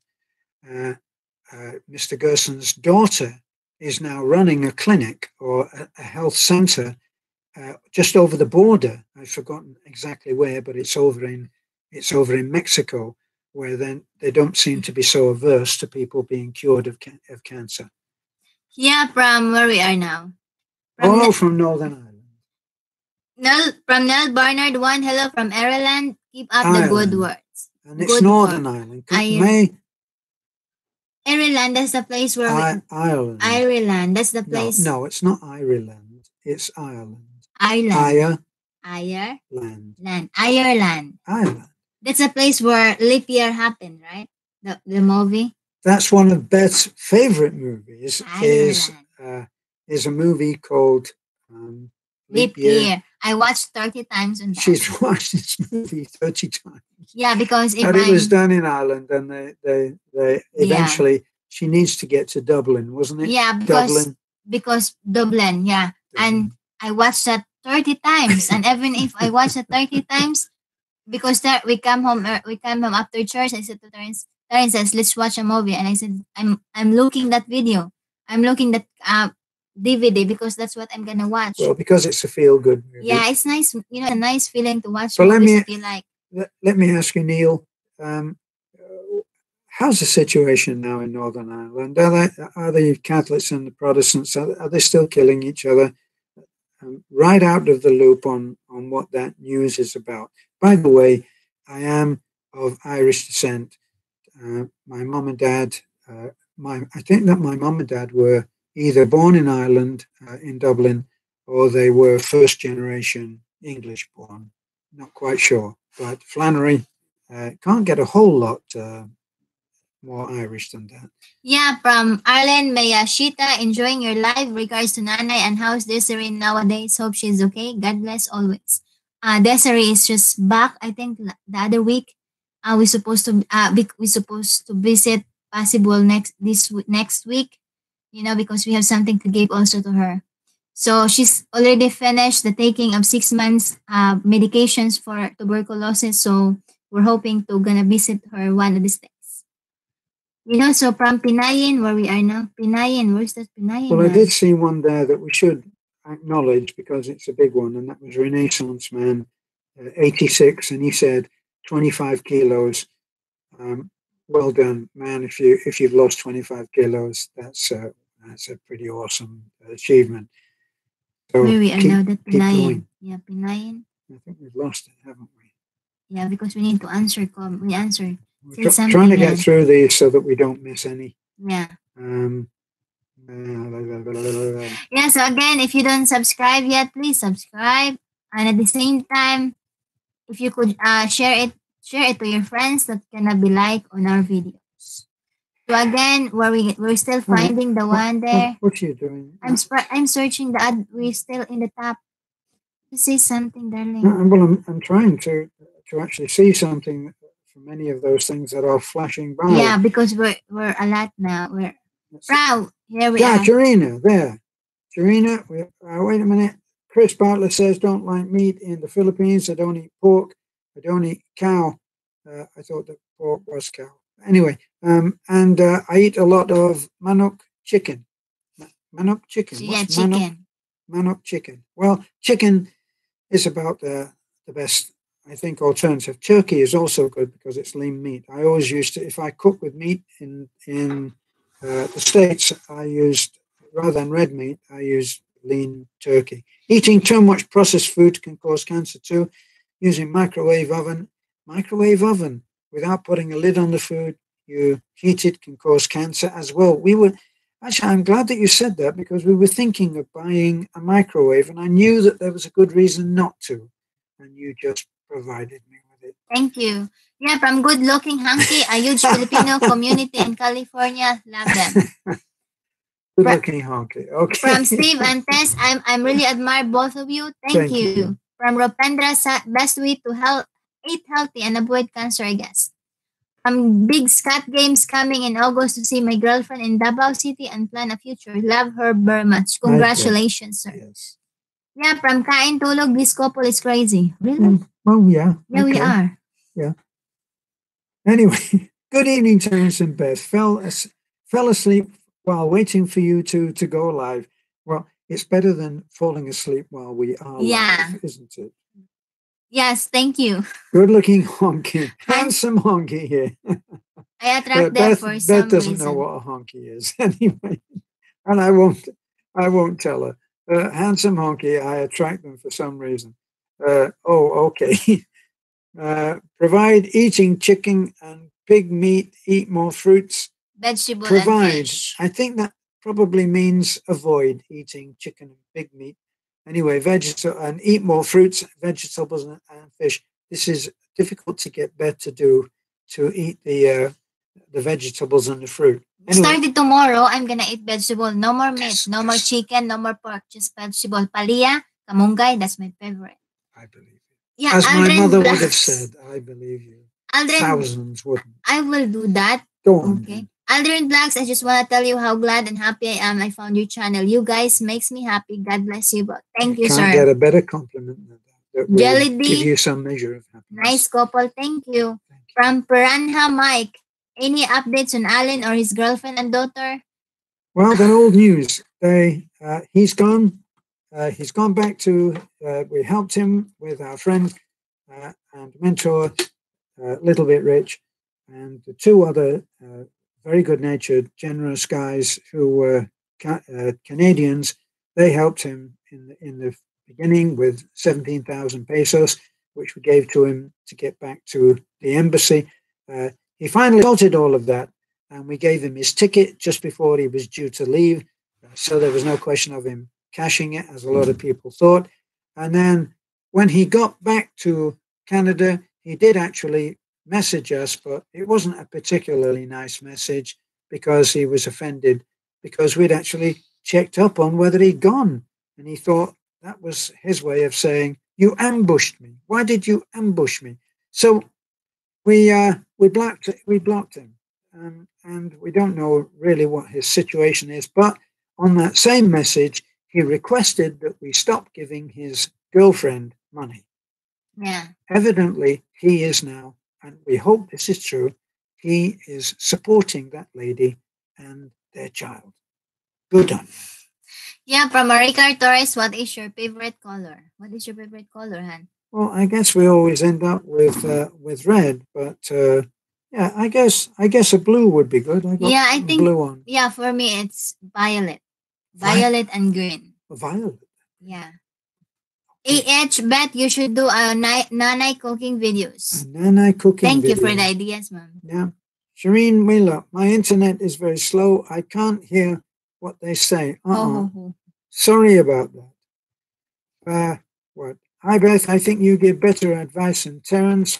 B: Mr. Gerson's daughter is now running a clinic or a health center just over the border. I've forgotten exactly where, but it's over in Mexico, where then they don't seem to be so averse to people being cured of cancer.
A: Yeah, from where we are now.
B: From Northern Ireland.
A: From Nell Barnard, hello from Ireland. Keep up the good words.
B: And it's Northern Ireland.
A: Ireland, that's the place where
B: Ireland.
A: Ireland, that's the place.
B: No, it's not Ireland. It's Ireland.
A: Ireland. Ireland. That's a place where leap year happened, right? The movie.
B: That's one of Beth's favorite movies. Is a movie called
A: Leap Year. I watched 30 times on that.
B: She's watched this movie 30 times.
A: Yeah, because
B: it was done in Ireland, and they eventually she needs to get to Dublin, wasn't it?
A: Yeah, because Dublin, yeah. And I watched that 30 times, and even if I watched it 30 times, because there we come home after church. I said to Terrence says, let's watch a movie, and I said, I'm looking that video. I'm looking that DVD because that's what I'm gonna watch.
B: Well, because it's a feel-good movie.
A: Yeah, it's nice. You know, it's a nice feeling to watch
B: So
A: movies that you like.
B: let me ask you, Neil. How's the situation now in Northern Ireland? Are the Catholics and the Protestants, are they still killing each other? Right out of the loop on what that news is about. By the way, I am of Irish descent. My mum and dad, I think that my mum and dad were either born in Ireland, in Dublin, or they were first generation English born. Not quite sure. But Flannery can't get a whole lot more Irish than that.
A: Yeah, from Arlen Mayashita, enjoying your live. Regards to Nanay and how's Desiree nowadays. Hope she's okay. God bless always. Desiree is just back. I think the other week. We supposed to visit possible next week. You know, because we have something to give also to her. So she's already finished the taking of 6 months medications for tuberculosis. So we're hoping to gonna visit her one of these days. You know, so from Pinayin, where we are now, Pinayin, where's that Pinayin?
B: Well, I did see one there that we should acknowledge because it's a big one, and that was Renaissance Man, 86, and he said 25 kilos. Well done, man! If you've lost 25 kilos, that's a pretty awesome achievement. So
A: where we are now, that
B: keep
A: Pinayin.
B: going.
A: Yeah, Pinayin.
B: I think we've lost it, haven't we?
A: Yeah, because we need to answer. We answered.
B: We're trying to get through these so that we don't miss any.
A: Yeah.
B: Yeah,
A: so again, if you don't subscribe yet, please subscribe. And at the same time, if you could share it to your friends that gonna be like on our videos. So again, we're still finding the one there.
B: What are you doing?
A: I'm searching the ad. We're still in the top. You see something, darling?
B: Well, I'm trying to actually see something from any of those things that are flashing by.
A: Yeah, because we're a lot now. We're proud. Here we are.
B: Yeah, Jarina, there. Jarina, wait a minute. Chris Bartlett says, don't like meat in the Philippines. I don't eat pork. I don't eat cow. I thought that pork was cow. Anyway, and I eat a lot of manok chicken. Manok chicken.
A: Yeah, chicken.
B: Manok chicken. Well, chicken is about the best, I think, alternative. Turkey is also good because it's lean meat. I always used to, if I cook with meat in the States, I used, rather than red meat, I use lean turkey. Eating too much processed food can cause cancer too. Using microwave oven without putting a lid on the food, you heat it, can cause cancer as well. Actually, I'm glad that you said that because we were thinking of buying a microwave and I knew that there was a good reason not to. And you just provided me with it.
A: Thank you. Yeah, from Good Looking Hunky, a huge Filipino community in California. Love them.
B: Good Looking Hunky. Okay.
A: From Steve and Tess, I'm really admire both of you. Thank you. From Ropendra, best way to eat healthy and avoid cancer, I guess. Big Scott Games coming in August to see my girlfriend in Davao City and plan a future. Love her very much. Congratulations, sir.
B: Yes.
A: Yeah, from Kain Tulog, this couple is crazy. Really?
B: Oh, yeah.
A: Yeah, we are.
B: Yeah. Anyway, good evening, Terence and Beth. Fell asleep while waiting for you to go live. Well, it's better than falling asleep while we are live, isn't it?
A: Yes, thank you.
B: Good-looking honky. Handsome honky here.
A: I attract them for some
B: Beth doesn't know what a honky is anyway. And I won't tell her. Handsome honky, I attract them for some reason. Okay. Provide eating chicken and pig meat, eat more fruits.
A: Vegetable and fish.
B: I think that probably means avoid eating chicken and pig meat. Anyway, and eat more fruits, vegetables, and fish. This is difficult to get Beth to do, to eat the vegetables and the fruit. Anyway,
A: starting tomorrow, I'm gonna eat vegetable. No more meat, no more chicken, no more pork, just vegetable. Palia, kamunggay, that's my favorite.
B: I believe you.
A: Yeah,
B: as my mother would have said, I believe you. Thousands wouldn't.
A: I will do that.
B: Go on.
A: Okay. Aldrin Blacks, I just want to tell you how glad and happy I am I found your channel. You guys makes me happy. God bless you. But thank you, sir.
B: Can't get a better compliment than that. that will
A: Jelly
B: give
A: D,
B: you some measure of happiness.
A: nice couple. Thank you.
B: Thank you.
A: From Piranha Mike, any updates on Alan or his girlfriend and daughter?
B: Well, they're old news. He's gone. He's gone back to. We helped him with our friend and mentor, Little Bit Rich, and the two other very good-natured, generous guys who were Canadians. They helped him in the beginning with 17,000 pesos, which we gave to him to get back to the embassy. He finally sorted all of that, and we gave him his ticket just before he was due to leave. So there was no question of him cashing it, as a lot of people thought. And then when he got back to Canada, he did actually message us, but it wasn't a particularly nice message because he was offended because we'd actually checked up on whether he'd gone. And he thought that was his way of saying, "You ambushed me. Why did you ambush me?" So we blocked him, and we don't know really what his situation is. But on that same message, he requested that we stop giving his girlfriend money.
A: Yeah.
B: Evidently, he is now, and we hope this is true, he is supporting that lady and their child. Good on.
A: Yeah, from Maricar Torres, what is your favorite color? What is your favorite color, Han?
B: Well, I guess we always end up with red, but yeah, I guess a blue would be good. I got
A: Yeah, I think
B: blue on.
A: Yeah, for me it's violet. Violet and green.
B: Violet.
A: Yeah. AH bet you should do a nanay cooking videos.
B: Nanay cooking
A: Thank you
B: video.
A: for the ideas, ma'am.
B: Yeah. Shireen Wheeler, my internet is very slow. I can't hear what they say. Sorry about that. What? Hi, Beth. I think you give better advice than Terence.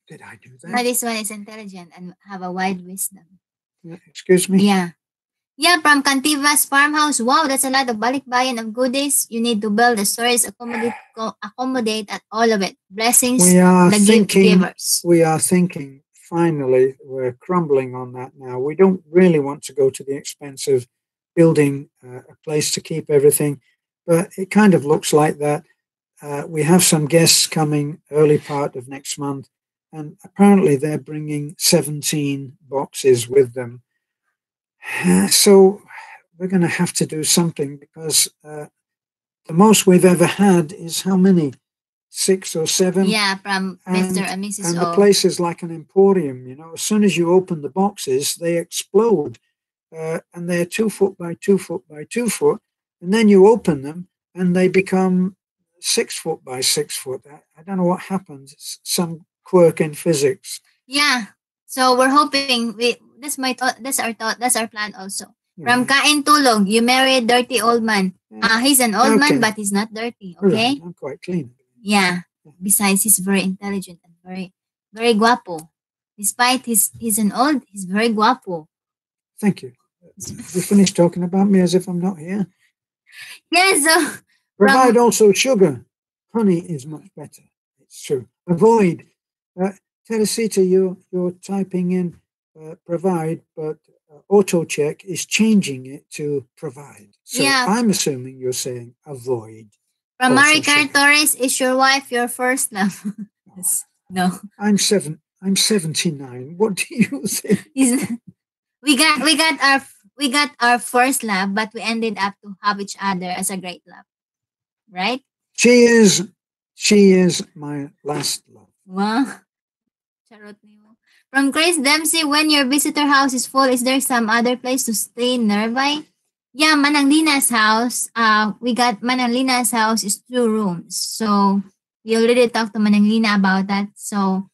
B: Did I do that?
A: No, this one is intelligent and have a wide wisdom.
B: Excuse me?
A: Yeah. Yeah, from Cantiva's farmhouse. Wow, that's a lot of balikbayan of goodies. You need to build the stories, accommodate at all of it. Blessings,
B: We are
A: the
B: thinking,
A: givers.
B: we are thinking, finally, we're crumbling on that now. We don't really want to go to the expense of building a place to keep everything, but it kind of looks like that. We have some guests coming early part of next month, and apparently they're bringing 17 boxes with them. So we're going to have to do something because the most we've ever had is how many? 6 or 7?
A: Yeah, from Mr. and Mrs.
B: And
A: O.
B: the place is like an emporium, you know. As soon as you open the boxes, they explode. And they're 2 foot by 2 foot by 2 foot. And then you open them and they become 6 foot by 6 foot. I don't know what happens. It's some quirk in physics.
A: Yeah. So we're hoping that's my thought. That's our thought. That's our plan also. Yeah. From Kain Tulog, you marry a dirty old man. Yeah. He's an old man, but he's not dirty. Okay.
B: I'm quite clean.
A: Yeah. Besides, he's very intelligent and very guapo. Despite he's very guapo.
B: Thank you. You finished talking about me as if I'm not here.
A: Yeah. So
B: provide also sugar. Honey is much better. It's true. Avoid. Teresita, you're typing in provide, but auto check is changing it to provide. So yeah. I'm assuming you're saying avoid.
A: From Maricar Torres, is your wife your first love? No.
B: I'm 79. What do you think?
A: we got our first love, but we ended up to have each other as a great love. Right?
B: She is my last love.
A: Wow. From Grace Dempsey, when your visitor house is full, is there some other place to stay nearby? Yeah, Manang Lina's house. We got Manang Lina's house is 2 rooms. So we already talked to Manang Lina about that. So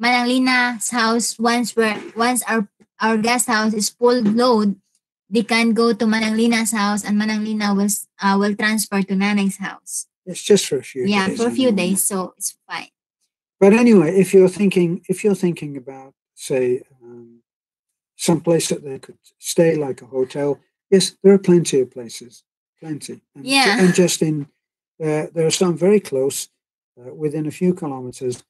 A: Manang Lina's house, once our guest house is full load, they can go to Manang Lina's house, and Manang Lina will transfer to Nanay's house.
B: It's just for a few days.
A: Yeah, for a few days, so it's fine.
B: But anyway, if you're thinking about, say, some place that they could stay, like a hotel, yes, there are plenty of places, plenty. And just there are some very close, within a few kilometers.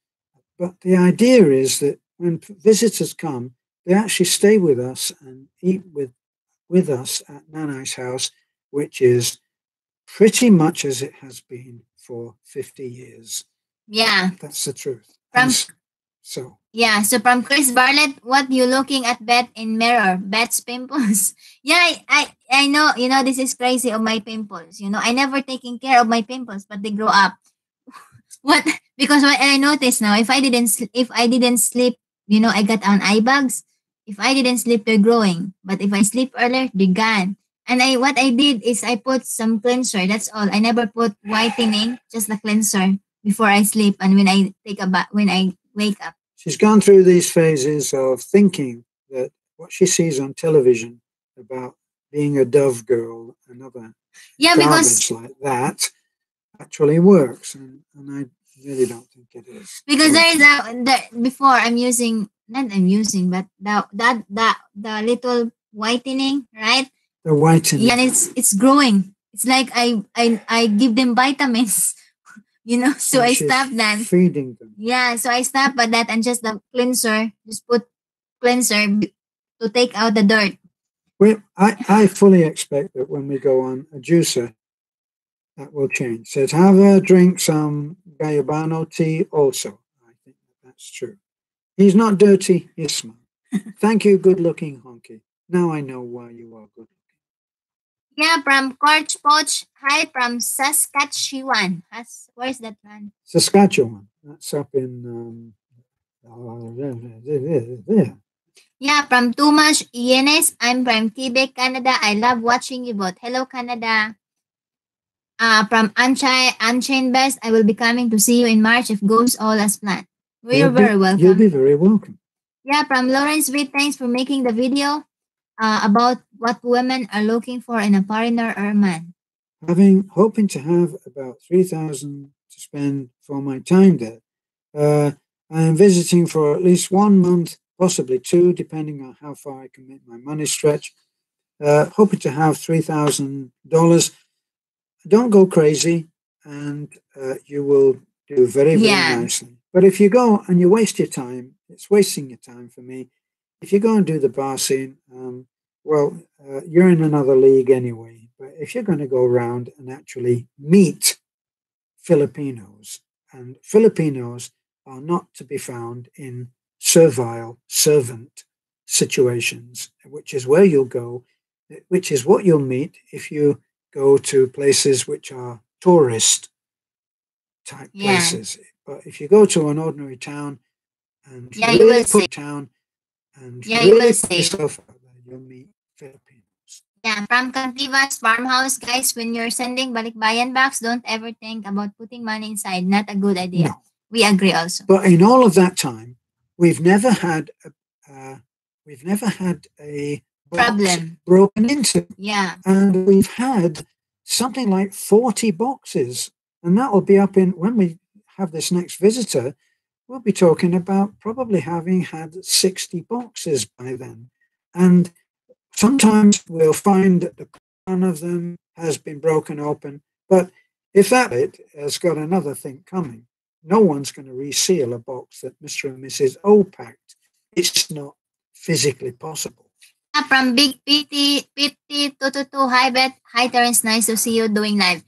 B: But the idea is that when visitors come, they actually stay with us and eat with us at Nanay's house, which is pretty much as it has been for 50 years.
A: Yeah.
B: That's the truth.
A: From
B: So
A: yeah, so from Chris Bartlett, what you looking at Beth in mirror? Beth's pimples. Yeah, I know, this is crazy of my pimples. I never taking care of my pimples, but they grow up. What? Because what I noticed now, if I didn't sleep, I got on eye bags. If I didn't sleep, they're growing. But if I sleep earlier, they're gone. And what I did is I put some cleanser. That's all. I never put whitening, just the cleanser before I sleep and when I take a bath, when I wake up.
B: She's gone through these phases of thinking that what she sees on television about being a Dove girl and other garbage like that actually works, and I really don't think it is.
A: Because there is before but the little whitening, right?
B: The whitening.
A: Yeah, and it's growing. It's like I give them vitamins, so I stop that.
B: Feeding them.
A: Yeah, so I stop at that and just the cleanser, just put cleanser to take out the dirt.
B: Well, I fully expect that when we go on a juicer, that will change. Says, have a drink some Gayabano tea also. I think that's true. He's not dirty, he's smart. Thank you, good-looking honky. Now I know why you are good-looking.
A: Yeah, from Corch Poch. Hi, from Saskatchewan. Where's that one?
B: Saskatchewan. That's up in... there.
A: Yeah, from Tumas Yenes. I'm from Quebec, Canada. I love watching you both. Hello, Canada. From Unchained Best, I will be coming to see you in March if goes all as planned. You're very welcome.
B: You'll be very welcome.
A: Yeah, from Lawrence V, thanks for making the video about what women are looking for in a foreigner or a man.
B: Hoping to have about 3,000 to spend for my time there. I am visiting for at least 1 month, possibly 2, depending on how far I can make my money stretch. Hoping to have $3,000. Don't go crazy, and you will do very, very nicely. But if you go and you waste your time, it's wasting your time for me. If you go and do the bar scene, you're in another league anyway. But if you're going to go around and actually meet Filipinos, and Filipinos are not to be found in servile servant situations, which is where you'll go, which is what you'll meet if you go to places which are tourist type places. But if you go to an ordinary town and really put town and really put yourself out there, you'll meet Filipinos.
A: Yeah, from Cantiva's farmhouse, guys, when you're sending balikbayan box, don't ever think about putting money inside. Not a good idea. No. We agree also.
B: But in all of that time, we've never had a
A: problem
B: broken into.
A: Yeah.
B: And we've had something like 40 boxes. And that will be up in, when we have this next visitor, we'll be talking about probably having had 60 boxes by then. And sometimes we'll find that one of them has been broken open. But if that bit has got another thing coming, no one's going to reseal a box that Mr. and Mrs. O packed. It's not physically possible.
A: From Big Pity 222, hi Beth. Hi Terence, nice to see you doing live.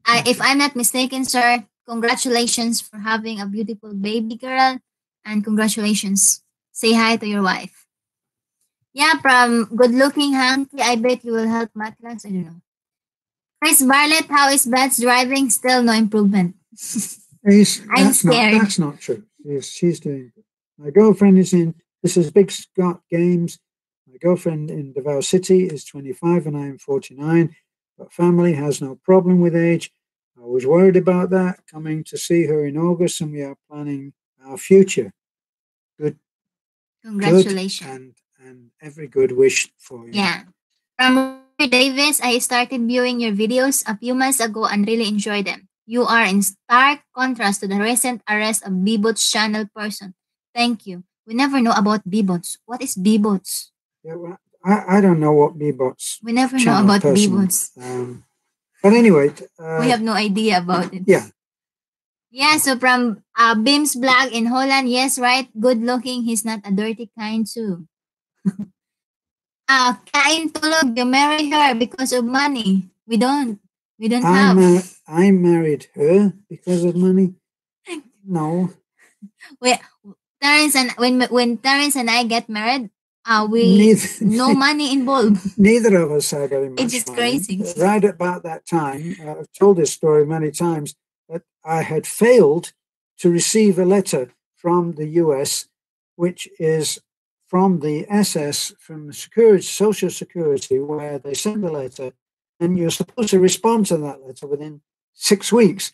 A: If I'm not mistaken, sir, congratulations for having a beautiful baby girl, and congratulations. Say hi to your wife. Yeah, from Good Looking Hanky, I bet you will help Matlax. I don't know. Chris Bartlett, how is Beth's driving? Still no improvement. I'm scared.
B: That's not true. She's doing good. My girlfriend is this is Big Scott Games. My girlfriend in Davao City is 25 and I am 49, but family has no problem with age. I was worried about that, coming to see her in August, and we are planning our future. Good.
A: Congratulations.
B: And every good wish for you.
A: Yeah. From Davis, I started viewing your videos a few months ago and really enjoyed them. You are in stark contrast to the recent arrest of Bebots channel person. Thank you. We never know about Bebots. What is Bebots?
B: Yeah, well, I don't know what Bebots.
A: We never know about Bebots.
B: But anyway.
A: We have no idea about it.
B: Yeah.
A: Yeah, so from Bim's blog in Holland, yes, right? Good looking. He's not a dirty kind too. Kain tulog, you marry her because of money. We don't We don't have.
B: I married her because of money. No.
A: We, Terence and when Terence and I get married, we no money involved.
B: Neither of us had very much
A: It's just
B: money.
A: crazy.
B: Right about that time, I've told this story many times, that I had failed to receive a letter from the US, which is from the SS, from Social Security, where they send a letter, and you're supposed to respond to that letter within 6 weeks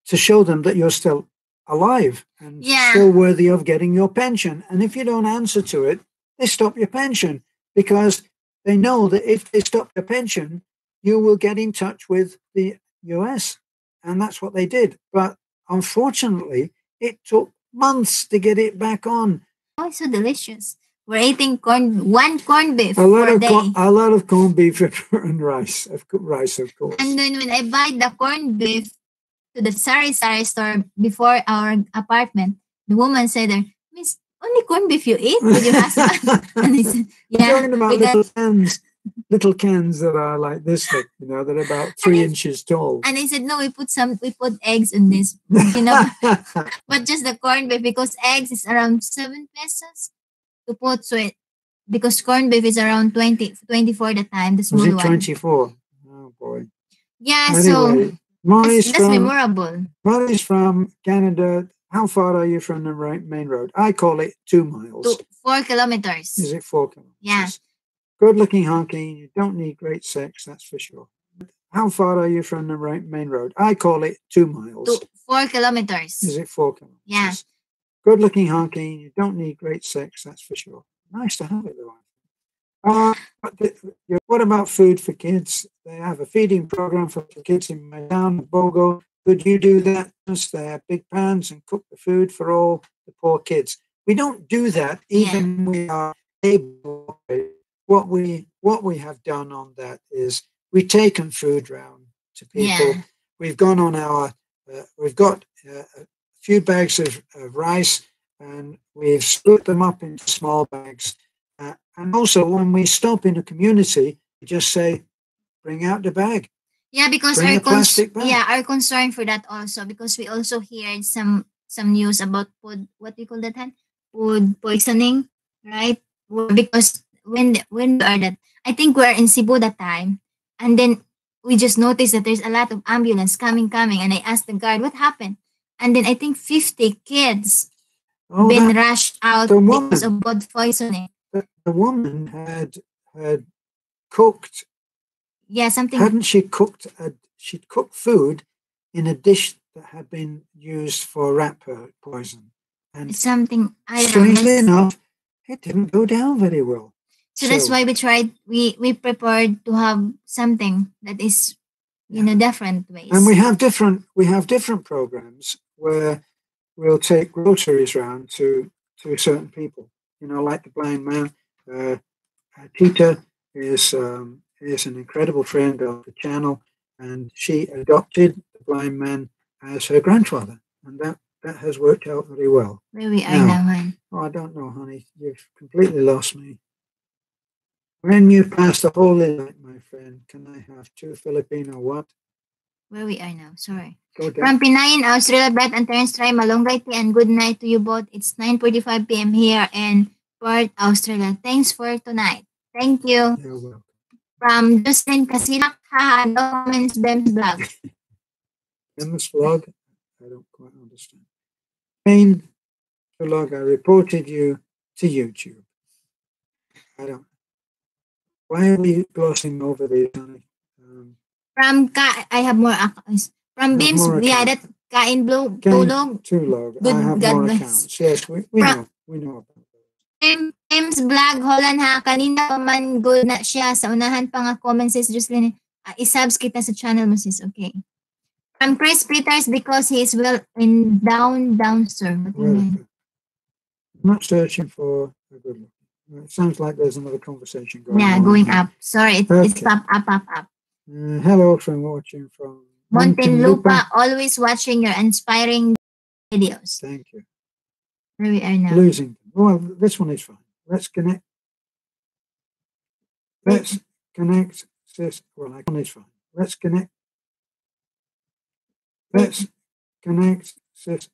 B: to show them that you're still alive and still worthy of getting your pension. And if you don't answer to it, they stop your pension, because they know that if they stop your pension, you will get in touch with the US. And that's what they did. But unfortunately, it took months to get it back on.
A: Oh, it's so delicious. We're eating one corned beef
B: a lot
A: for a
B: of
A: day.
B: a lot of corned beef and rice, of course.
A: And then when I buy the corned beef to the sari-sari store before our apartment, the woman said there, Miss, only corned beef you eat with your husband? And I said, yeah.
B: Talking about little cans that are like this thick, that are about 3 inches tall.
A: And I said, no, we put eggs in this, but just the corned beef, because eggs is around 7 pesos to put. So because corned beef is around 24 the time, the small one.
B: 24? Oh boy.
A: Yeah,
B: anyway,
A: so that's memorable.
B: Molly's from Canada. How far are you from the main road? I call it 2 miles.
A: 4 kilometers.
B: Is it 4 kilometers?
A: Yeah.
B: Good-looking honky. You don't need great sex, that's for sure. How far are you from the main road? I call it 2 miles.
A: 4 kilometers.
B: Is it 4 kilometers?
A: Yeah.
B: Good-looking honky. You don't need great sex, that's for sure. Nice to have it, though. What about food for kids? They have a feeding program for kids in my town, Bogo. Could you do that? They have big pans and cook the food for all the poor kids. We don't do that, even when we are able. What we have done on that is we've taken food round to people. Yeah. We've gone on we've got a few bags of rice, and we've split them up into small bags. And also, when we stop in a community, we just say, bring out the bag.
A: Yeah, because our concern for that also, because we also heard some news about food, what we call that, food poisoning, right? Because when we are that, I think we're in Cebu that time, and then we just noticed that there's a lot of ambulance coming, and I asked the guard what happened, and then I think 50 kids been rushed out because of food poisoning.
B: The woman had cooked.
A: Yeah, something.
B: Hadn't she cooked? She'd cooked food in a dish that had been used for rat poison, and
A: something.
B: Strangely enough, it didn't go down very well.
A: So that's why we tried. We prepared to have something that is, different ways.
B: And we have different programs where we'll take groceries round to certain people. Like the blind man. Tita is an incredible friend of the channel, and she adopted the blind man as her grandfather, and that has worked out very well.
A: Where we are now, hon?
B: Oh, I don't know, honey. You've completely lost me. When you pass the holy light, my friend, can I have 2 Filipino what?
A: Where we are now, sorry. From Pinayan, Australia, Brett and Terence, try malunggay tea, and good night to you both. It's 9:45 p.m. here in Perth, Australia. Thanks for tonight. Thank you.
B: You're welcome.
A: From Justin Casilak, haha, no comments, Bem's blog.
B: Bem's blog? I don't quite understand. Main blog, I reported you to YouTube. I don't. Why are we glossing over these?
A: From I have more accounts. From Bem's, that Kain Blog.
B: Tulog. I have God more bless. Accounts. Yes, we know. We know about that.
A: Bem's blog, Holland ha, kanina pa man good na siya. Sa unahan pa nga comment says Jocelyn, isubs kita sa channel mo sis, okay. From Chris Peters, because he is well in down, sir. What do you mean?
B: I'm not searching for a good look. It sounds like there's another conversation going on.
A: Yeah, going up. Sorry, it's up.
B: Hello from watching from
A: Montenlupa, always watching your inspiring videos.
B: Thank you.
A: Where we are now.
B: Losing. Well, this one is fine. Let's connect. Sis. Well, that one is fine. Let's connect. Let's connect.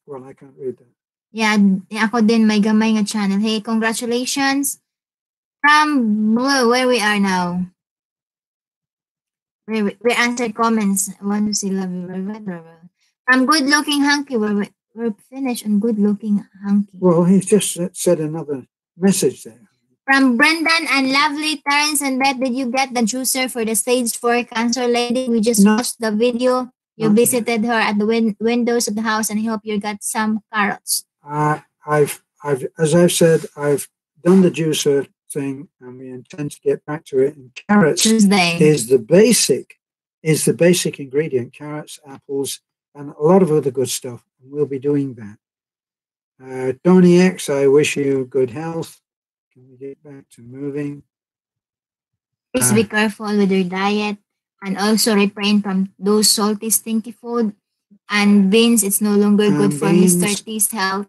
B: Well, I can't read that.
A: Yeah, ako din may gamay nga channel. Hey, congratulations from where we are now. We answered comments. I want to see love you. From good looking hunky, we're finished on good looking hunky.
B: Well, he's just said another message there.
A: From Brendan and lovely Terrence and Beth, did you get the juicer for the stage 4 cancer lady? We just watched the video. You visited her at the windows of the house, and I hope you got some carrots.
B: As I've said, I've done the juicer thing, and we intend to get back to it. And carrots
A: Tuesday
B: is the basic ingredient. Carrots, apples, and a lot of other good stuff. And we'll be doing that. Tony X, I wish you good health. Can we get back to moving?
A: Please be careful with your diet, and also refrain from those salty, stinky food. And beans, it's no longer good for Mr. T's health.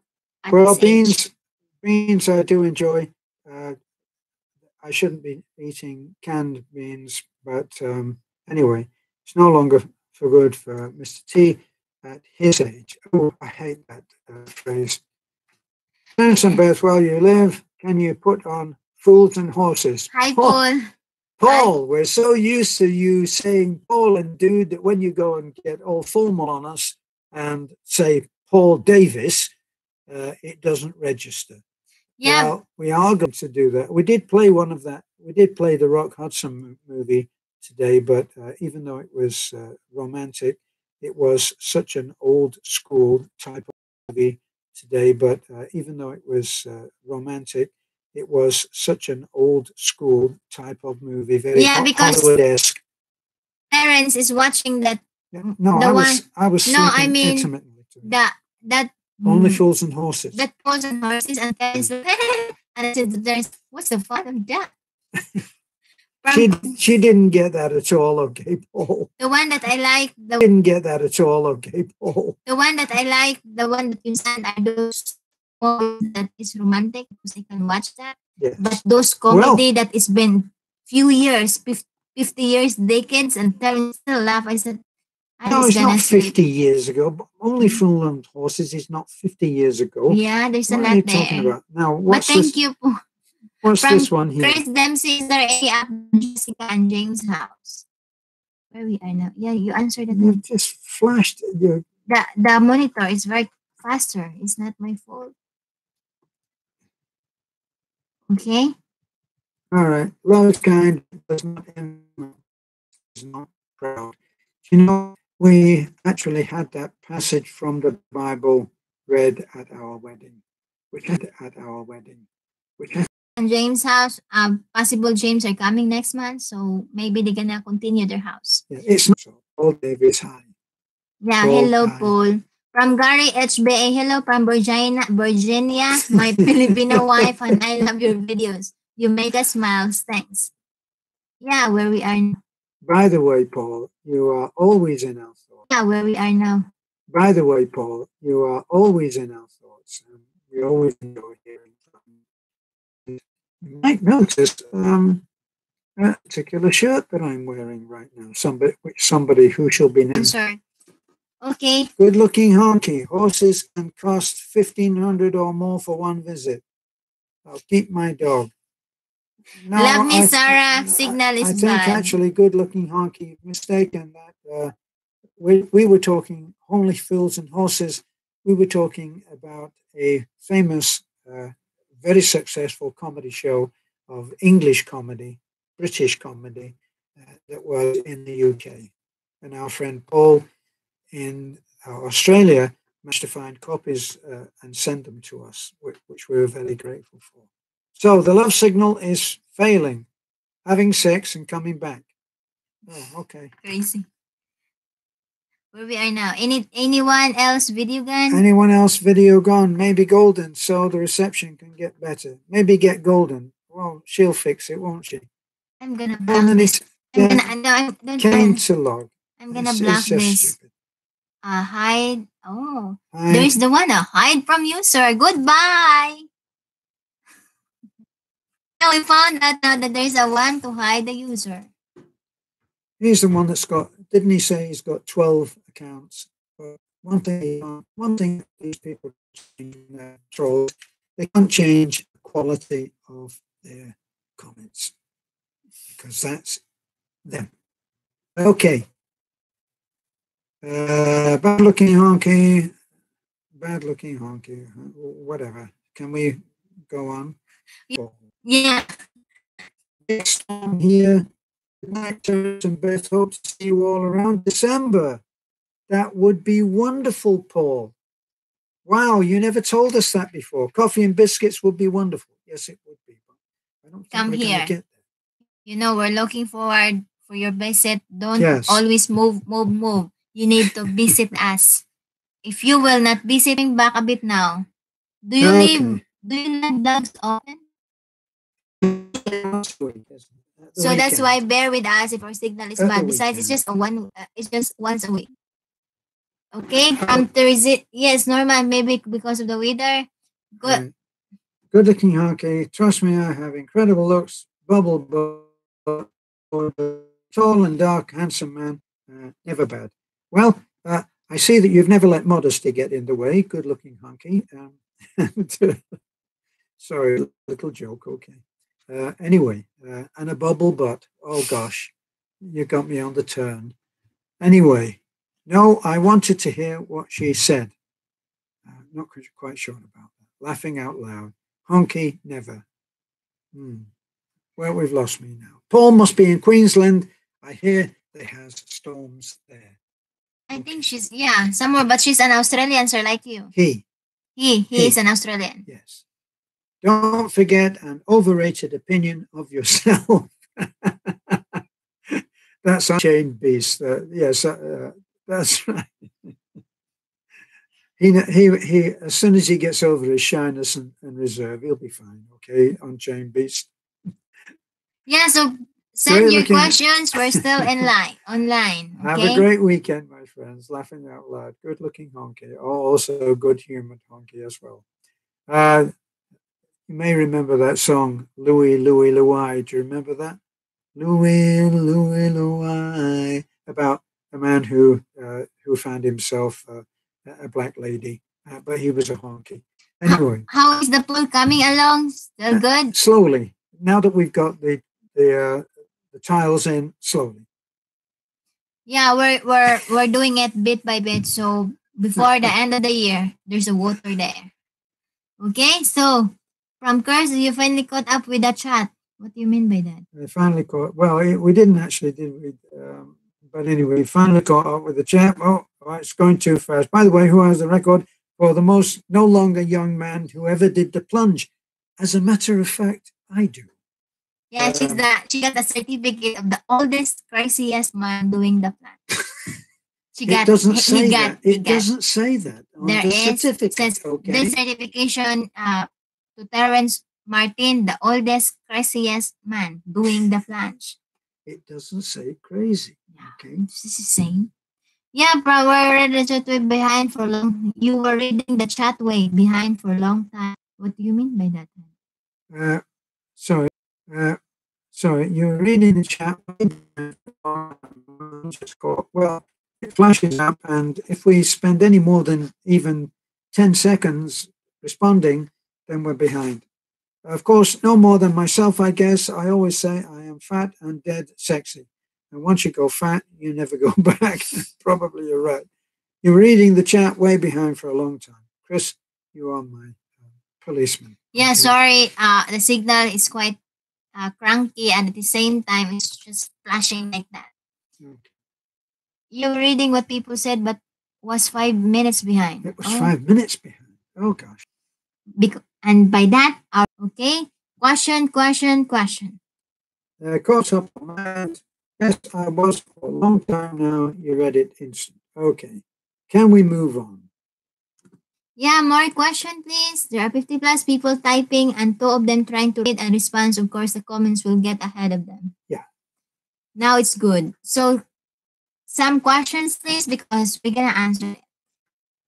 B: Well, beans I do enjoy. I shouldn't be eating canned beans, but anyway, it's no longer for good for Mr. T at his age. Oh, I hate that phrase. Terence and Beth, while you live, can you put on Fools and Horses?
A: Hi, Paul.
B: Paul, we're so used to you saying Paul and dude that when you go and get all formal on us and say Paul Davis, it doesn't register.
A: Yeah.
B: Well, we are going to do that. We did play one of that. We did play the Rock Hudson movie today, but even though it was romantic, it was such an old school type of movie today. But even though it was romantic, it was such an old school type of movie, very Hollywood-esque.
A: Terrence is watching that.
B: No, I was sleeping intimately to it.
A: That
B: Only Fools and Horses.
A: That Fools and Horses, and Terrence and I said, "There's what's the fun of that?"
B: She didn't get that at all, okay, Paul.
A: The one that I like,
B: didn't get that at all, okay, Paul.
A: The one that I like, the one that you send are those movies that is romantic because I can watch that.
B: Yes.
A: But those comedy that it's been few years, 50 years, decades, and Terrence still laugh. I said,
B: no, it's not 50 years ago. But Only Fools and Horses is not 50 years ago.
A: Yeah, there's a lot there.
B: What are you talking about? Now, what's
A: but thank you.
B: What's this one here?
A: Chris Dempsey, is there any app Jessica and James' house? Where we are now? Yeah, you answered that.
B: You just flashed.
A: The monitor is very faster. It's not my fault. Okay.
B: All right. Love is kind, but is not proud. You know, we actually had that passage from the Bible read at our wedding.
A: And James' house, possible James are coming next month, so maybe they're gonna continue their house.
B: Yeah, it's not so. Paul Davis, hi.
A: Yeah, hello, Paul. From Gary HBA, hello from Virginia, my Filipino wife, and I love your videos. You make us smile. Thanks. Yeah, where we are now.
B: By the way, Paul, you are always in our thoughts.
A: Yeah, where we are now.
B: By the way, Paul, you are always in our thoughts. And we always enjoy hearing from you. You might notice a particular shirt that I'm wearing right now. Somebody who shall be named.
A: Sorry. Okay.
B: Good looking honky. Horses can cost $1,500 or more for one visit. I'll keep my dog.
A: No, love me, Sarah. Signal is bad.
B: I think actually good looking honky mistaken that we were talking Only Fools and Horses. We were talking about a famous, very successful comedy show of English comedy, British comedy, that was in the UK. And our friend Paul in Australia managed to find copies and send them to us, which we were very grateful for. So the love signal is failing, having sex and coming back. Oh, okay.
A: Crazy. Where we are now? Anyone else video gone?
B: Anyone else video gone? Maybe Golden, so the reception can get better. Maybe get Golden. Well, she'll fix it, won't she?
A: I'm gonna block this.
B: Came to log.
A: I'm gonna block this.
B: Stupid.
A: Hide. Oh, there's the one. Hide from user. Goodbye. So we found out now that there's a one to hide the user.
B: He's the one that's got. Didn't he say he's got 12 accounts? But one thing these people change in their trolls, they can't change the quality of their comments because that's them. Okay. Bad looking honky, whatever. Can we go on?
A: Yeah.
B: Next one here. Good night, Terence and Beth. Hope to see you all around December. That would be wonderful, Paul. Wow, you never told us that before. Coffee and biscuits would be wonderful. Yes, it would be. But I don't think
A: Come
B: we're
A: here.
B: going to get there.
A: You know, we're looking forward for your visit. Don't
B: Yes.
A: always move. You need to visit us. If you will not visit back a bit now, do you leave dogs open? So that's why bear with us if our signal is bad. Besides, it's just once a week. Okay, from Thursday. Yes, Norman, maybe because of the weather. Good.
B: Good looking honky. Trust me, I have incredible looks. Bubble, tall and dark, handsome man. Never bad. Well, I see that you've never let modesty get in the way. Good looking honky. Sorry, little joke. Okay. Anyway, and a bubble butt. Oh gosh, you got me on the turn. Anyway, no, I wanted to hear what she said. Not quite sure about that. Laughing out loud. Honky, never. Well, we've lost me now. Paul must be in Queensland. I hear they has storms there.
A: I think she's, somewhere, but she's an Australian, sir, like you. He is an Australian.
B: Yes. Don't forget an overrated opinion of yourself. That's Unchained Beast. Yes, that's right. He as soon as he gets over his shyness and reserve, he'll be fine. Okay, Unchained Beast.
A: Yeah, so send your questions. We're still online. Okay?
B: Have a great weekend, my friends. Laughing out loud. Good looking honky. Also good humored honky as well. You may remember that song, Louie, Louie, Louie. Do you remember that? Louie, Louie, Louie. About a man who found himself a black lady, but he was a honky. Anyway.
A: How is the pool coming along? Still good?
B: Slowly. Now that we've got the tiles in, slowly.
A: Yeah, we're doing it bit by bit. So before the end of the year, there's a water there. Okay, so from Curse, you finally caught up with the chat. What do you mean by that?
B: I finally caught. Well, we didn't actually, did we? But anyway, we finally caught up with the chat. Oh, it's going too fast. By the way, who has the record for the most no longer young man who ever did the plunge? As a matter of fact, I do.
A: Yeah, she got the certificate of the oldest, craziest man doing the plunge.
B: It doesn't say that. It doesn't say that on the certificate.
A: Says this certification to Terence Martin, the oldest, craziest man doing the plunge.
B: It doesn't say crazy.
A: Yeah,
B: okay.
A: This is the same. Yeah, bro, we're reading the chat way behind for long. You were reading the chat way behind for a long time. What do you mean by that?
B: Sorry, you're reading the chat. Well, it flashes up, and if we spend any more than even 10 seconds responding, then we're behind. Of course, no more than myself, I guess. I always say I am fat and dead sexy. And once you go fat, you never go back. Probably you're right. You're reading the chat way behind for a long time. Chris, you are my policeman.
A: Yeah, okay. Sorry. The signal is quite cranky, and at the same time, it's just flashing like that. Okay. You're reading what people said, but was 5 minutes behind.
B: It was 5 minutes behind. Oh, gosh.
A: And by that, okay, question.
B: Caught up on that. Yes, I was for a long time now. You read it instant. Okay. Can we move on?
A: Yeah, more question, please. There are 50 plus people typing and 2 of them trying to read and respond. Of course, the comments will get ahead of them.
B: Yeah.
A: Now it's good. So, some questions, please, because we're going to answer it.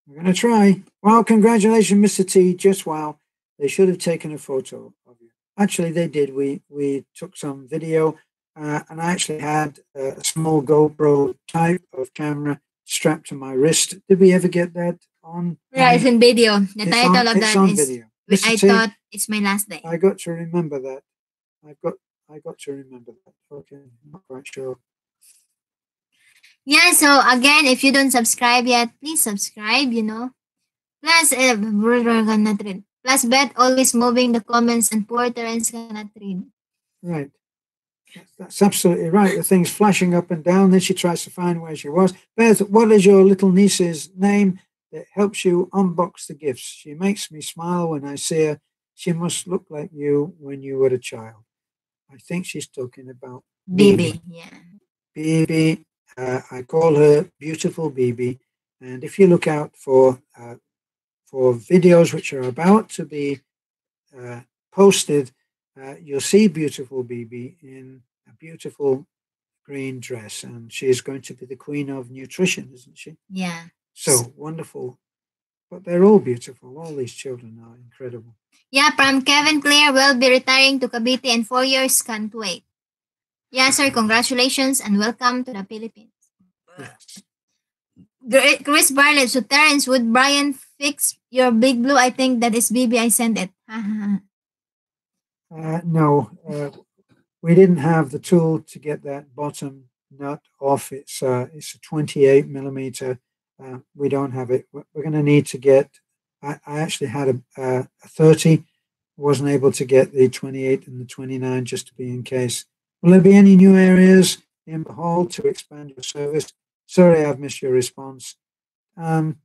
B: We're going to try. Well, congratulations, Mr. T. Just wow. They should have taken a photo of you. Actually, they did. We took some video, and I actually had a small GoPro type of camera strapped to my wrist. Did we ever get that on?
A: Yeah, it's in video. The
B: It's
A: title
B: on,
A: of
B: it's
A: that
B: on
A: is
B: video.
A: I
B: Mr. T,
A: Thought It's My Last Day.
B: I got to remember that. I got to remember that. Okay, not quite sure.
A: Yeah, so again, if you don't subscribe yet, please subscribe, you know. Plus, cannot read. Plus, Beth always moving the comments and poor Terence cannot read.
B: Right. That's absolutely right. The thing's flashing up and down. Then she tries to find where she was. Beth, what is your little niece's name that helps you unbox the gifts? She makes me smile when I see her. She must look like you when you were a child. I think she's talking about
A: Bibi, yeah.
B: Bibi. I call her Beautiful Bibi. And if you look out for videos which are about to be posted, you'll see Beautiful Bibi in a beautiful green dress, and she is going to be the queen of nutrition, isn't she?
A: Yeah.
B: So wonderful. But they're all beautiful. All these children are incredible.
A: Yeah, from Kevin Clare will be retiring to Cavite in 4 years. Can't wait. Yeah, sir, congratulations and welcome to the Philippines.
B: Yes.
A: Chris Barlett, so Terence, would Brian fix your big blue? I think that is Bibi. I sent it.
B: No, we didn't have the tool to get that bottom nut off. It's a 28 millimeter. We don't have it. We're going to need to get. I actually had a 30. Wasn't able to get the 28 and the 29 just to be in case. Will there be any new areas in Behold to expand your service? Sorry, I've missed your response. Will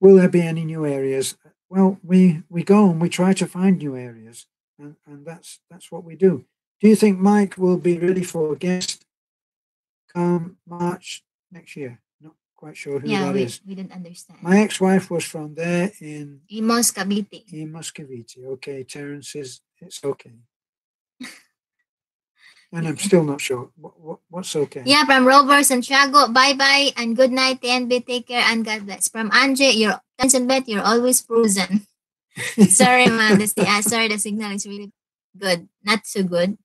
B: there be any new areas? Well, we go and we try to find new areas, and that's what we do. Do you think Mike will be ready for a guest come March next year? Not quite sure who that is.
A: We didn't understand.
B: My ex-wife was from there in
A: Imos Cavite.
B: Okay, Terence says it's okay. And I'm still not sure. What's okay?
A: Yeah, from Rover Santiago, bye-bye and good night, TNB. Take care and God bless. From Anje, Terence and Beth, you're always frozen. Sorry, man. Sorry, the signal is really good. Not so good.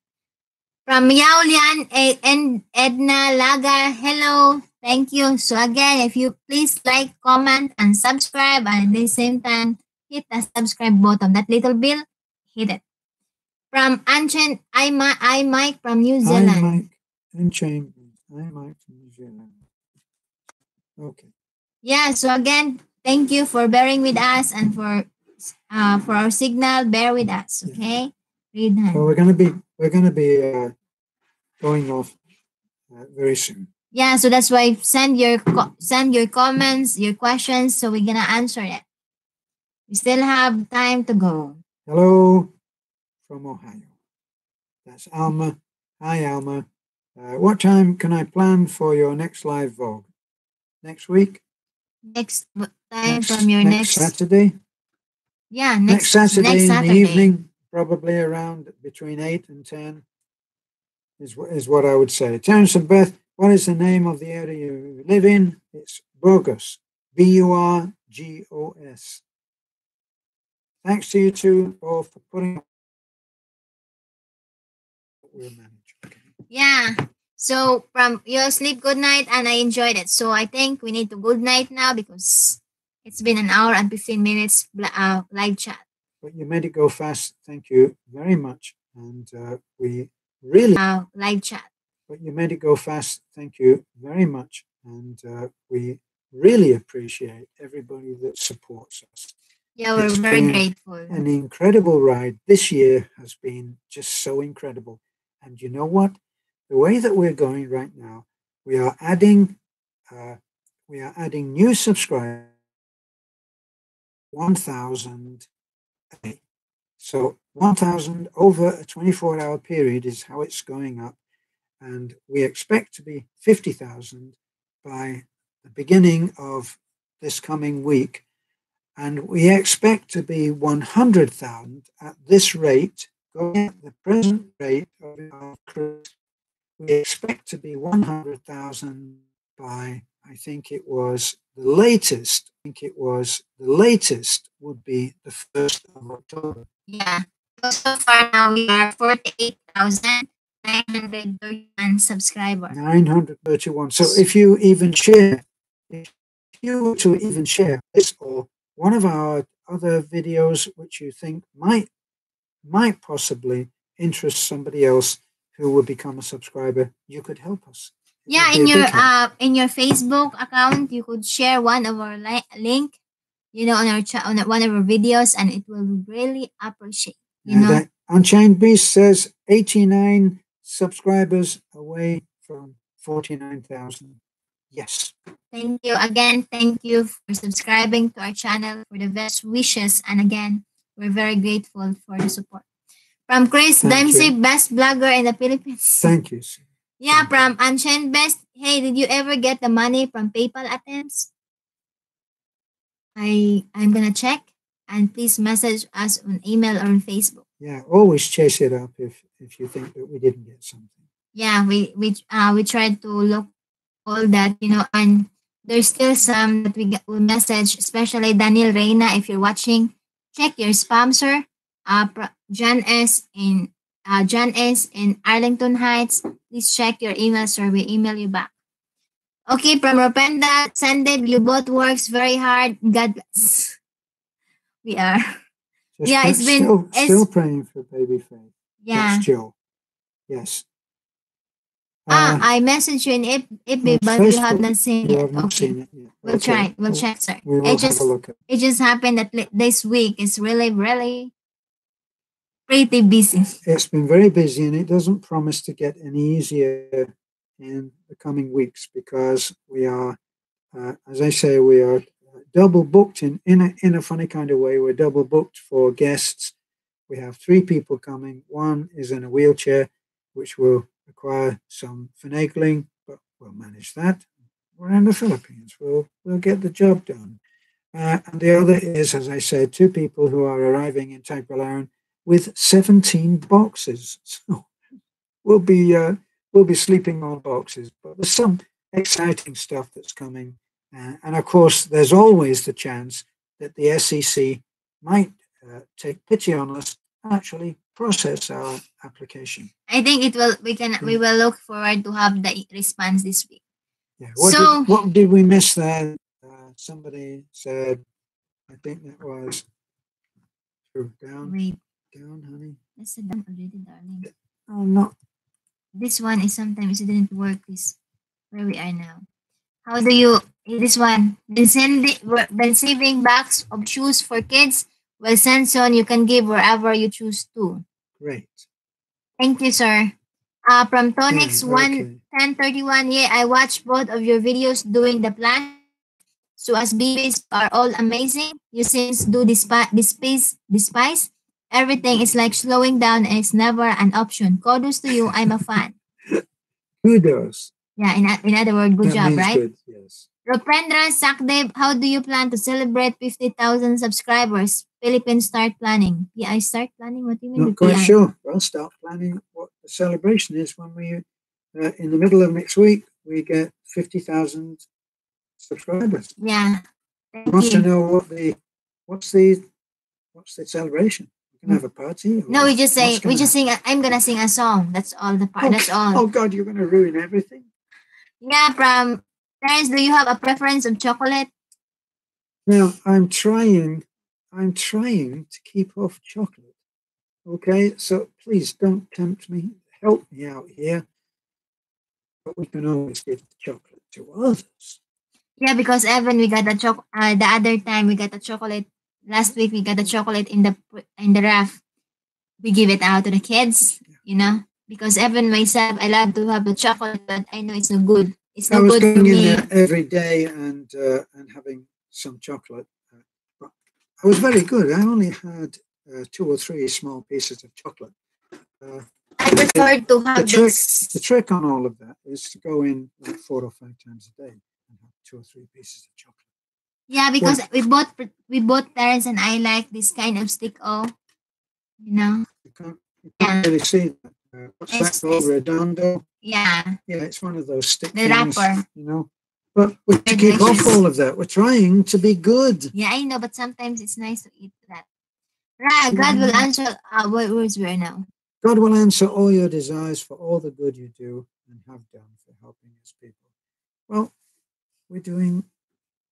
A: From Yao Lian and Edna Laga, hello. Thank you. So again, if you please like, comment, and subscribe, and at the same time, hit the subscribe button. That little bell, hit it. From Ancient, I Mike from New Zealand.
B: Hi, Mike. Ancient, I Mike from New Zealand. Okay.
A: Yeah. So again, thank you for bearing with us and for our signal. Bear with us, okay? Read that.
B: So we're gonna be going off very soon.
A: Yeah. So that's why send your comments, your questions, so we're gonna answer it. We still have time to go.
B: Hello from Ohio. That's Alma. Hi, Alma. What time can I plan for your next live vlog? Next week?
A: Next from your next
B: Saturday?
A: Yeah,
B: next Saturday in the evening, probably around between 8 and 10 is what I would say. Terence and Beth, what is the name of the area you live in? It's Burgos. Burgos. Thanks to you two all for putting up. We'll manage. Okay.
A: Yeah. So from your sleep good night, and I enjoyed it. So I think we need to good night now because it's been an hour and 15 minutes live chat.
B: But you made it go fast. Thank you very much. And we really
A: live chat.
B: But you made it go fast. Thank you very much. And we really appreciate everybody that supports us.
A: Yeah, we're very grateful.
B: An incredible ride. This year has been just so incredible. And you know what? The way that we're going right now, we are adding new subscribers. 1,000 a day. So 1,000 over a 24-hour period is how it's going up. And we expect to be 50,000 by the beginning of this coming week. And we expect to be 100,000 at this rate, going at the present rate of cruise. We expect to be 100,000 by, I think it was the latest would be the 1st of October.
A: Yeah. So far now we are 48,931 subscribers.
B: 931. So if you even share if you were to even share this or one of our other videos which you think might possibly interest somebody else who would become a subscriber, you could help us. It
A: Yeah,
B: would be a big help.
A: in your Facebook account, you could share one of our link, on our on one of our videos, and it will really appreciate.
B: That Unchained Beast says 89 subscribers away from 49,000. Yes.
A: Thank you again. Thank you for subscribing to our channel, for the best wishes, and again, we're very grateful for the support. From Chris Dempsey, best blogger in the Philippines.
B: Thank you.
A: Yeah, from Unchained Best. Hey, did you ever get the money from PayPal attempts? I'm gonna check, and please message us on email or on Facebook.
B: Yeah, always chase it up if you think that we didn't get something.
A: Yeah, we tried to look all that, and there's still some that we message, especially Daniel Reina. If you're watching, check your spam, sir. John S in Arlington Heights. Please check your email, sir. We email you back. Okay, from Ropenda, Sunday, you both works very hard. God bless. We are.
B: It's been still praying for baby Faith.
A: Yeah.
B: That's Jill. Yes.
A: I messaged you in FB, but
B: Facebook,
A: you have not seen it.
B: You have not seen it yet.
A: We'll try. We'll check, sir.
B: We will have a look at it.
A: It just happened that this week is really, really pretty busy.
B: It's been very busy, and it doesn't promise to get any easier in the coming weeks because we are, as I say, we are double booked in a funny kind of way. We're double booked for guests. We have 3 people coming. One is in a wheelchair, which will require some finagling, but we'll manage that. We're in the Philippines. We'll get the job done. And the other is, as I said, 2 people who are arriving in Tagbilaran with 17 boxes. So we'll be sleeping on boxes. But there's some exciting stuff that's coming. And of course, there's always the chance that the SEC might take pity on us and actually process our application.
A: I think it will. We will look forward to have the response this week.
B: Yeah. What did we miss there? Somebody said, I think that was down.
A: Wait.
B: Down, honey.
A: I said down already, darling.
B: Oh, no.
A: This one is sometimes it didn't work. This where we are now. How do you? This one. Then saving box of shoes for kids. Well, send son. You can give wherever you choose to.
B: Great.
A: Thank you, sir. From Tonix 1031. Yeah, I watched both of your videos doing the plan. So as babies are all amazing, you seems do despise. Everything is like slowing down and it's never an option. Kudos to you. I'm a fan.
B: Kudos.
A: Yeah, in other words, good job, right?
B: Good, yes.
A: Ropendra Sakdev, how do you plan to celebrate 50,000 subscribers? Philippines start planning. Yeah, I start planning. What do you mean?
B: Not quite sure. We'll start planning what the celebration is when we, in the middle of next week, we get 50,000 subscribers.
A: Yeah.
B: Wants to know what's the celebration? We can have a party.
A: No, we just sing. I'm gonna sing a song. That's all the part. That's all.
B: Oh God, you're gonna ruin everything.
A: Yeah, from Terence, do you have a preference of chocolate?
B: Now I'm trying to keep off chocolate. Okay, so please don't tempt me. Help me out here. But we can always give the chocolate to others.
A: Yeah, because Evan, we got the other time we got the chocolate. Last week we got the chocolate in the raft. We give it out to the kids, because Evan myself, I love to have the chocolate, but I know it's no good. It's no good for me. I was going in there
B: every day and having some chocolate. But I was very good. I only had 2 or 3 small pieces of chocolate.
A: I prefer to have
B: the trick on all of that is to go in like 4 or 5 times a day and have 2 or 3 pieces of chocolate.
A: Yeah, because we both parents and I like this kind of stick. You
B: can't really see that. What's that called? Redondo?
A: Yeah.
B: Yeah, it's one of those stick
A: the
B: things,
A: wrapper.
B: But we keep off all of that. We're trying to be good.
A: Yeah, I know, but sometimes it's nice to eat that. Right, God will answer. What words we are now?
B: God will answer all your desires for all the good you do and have done for helping His people. Well, we're doing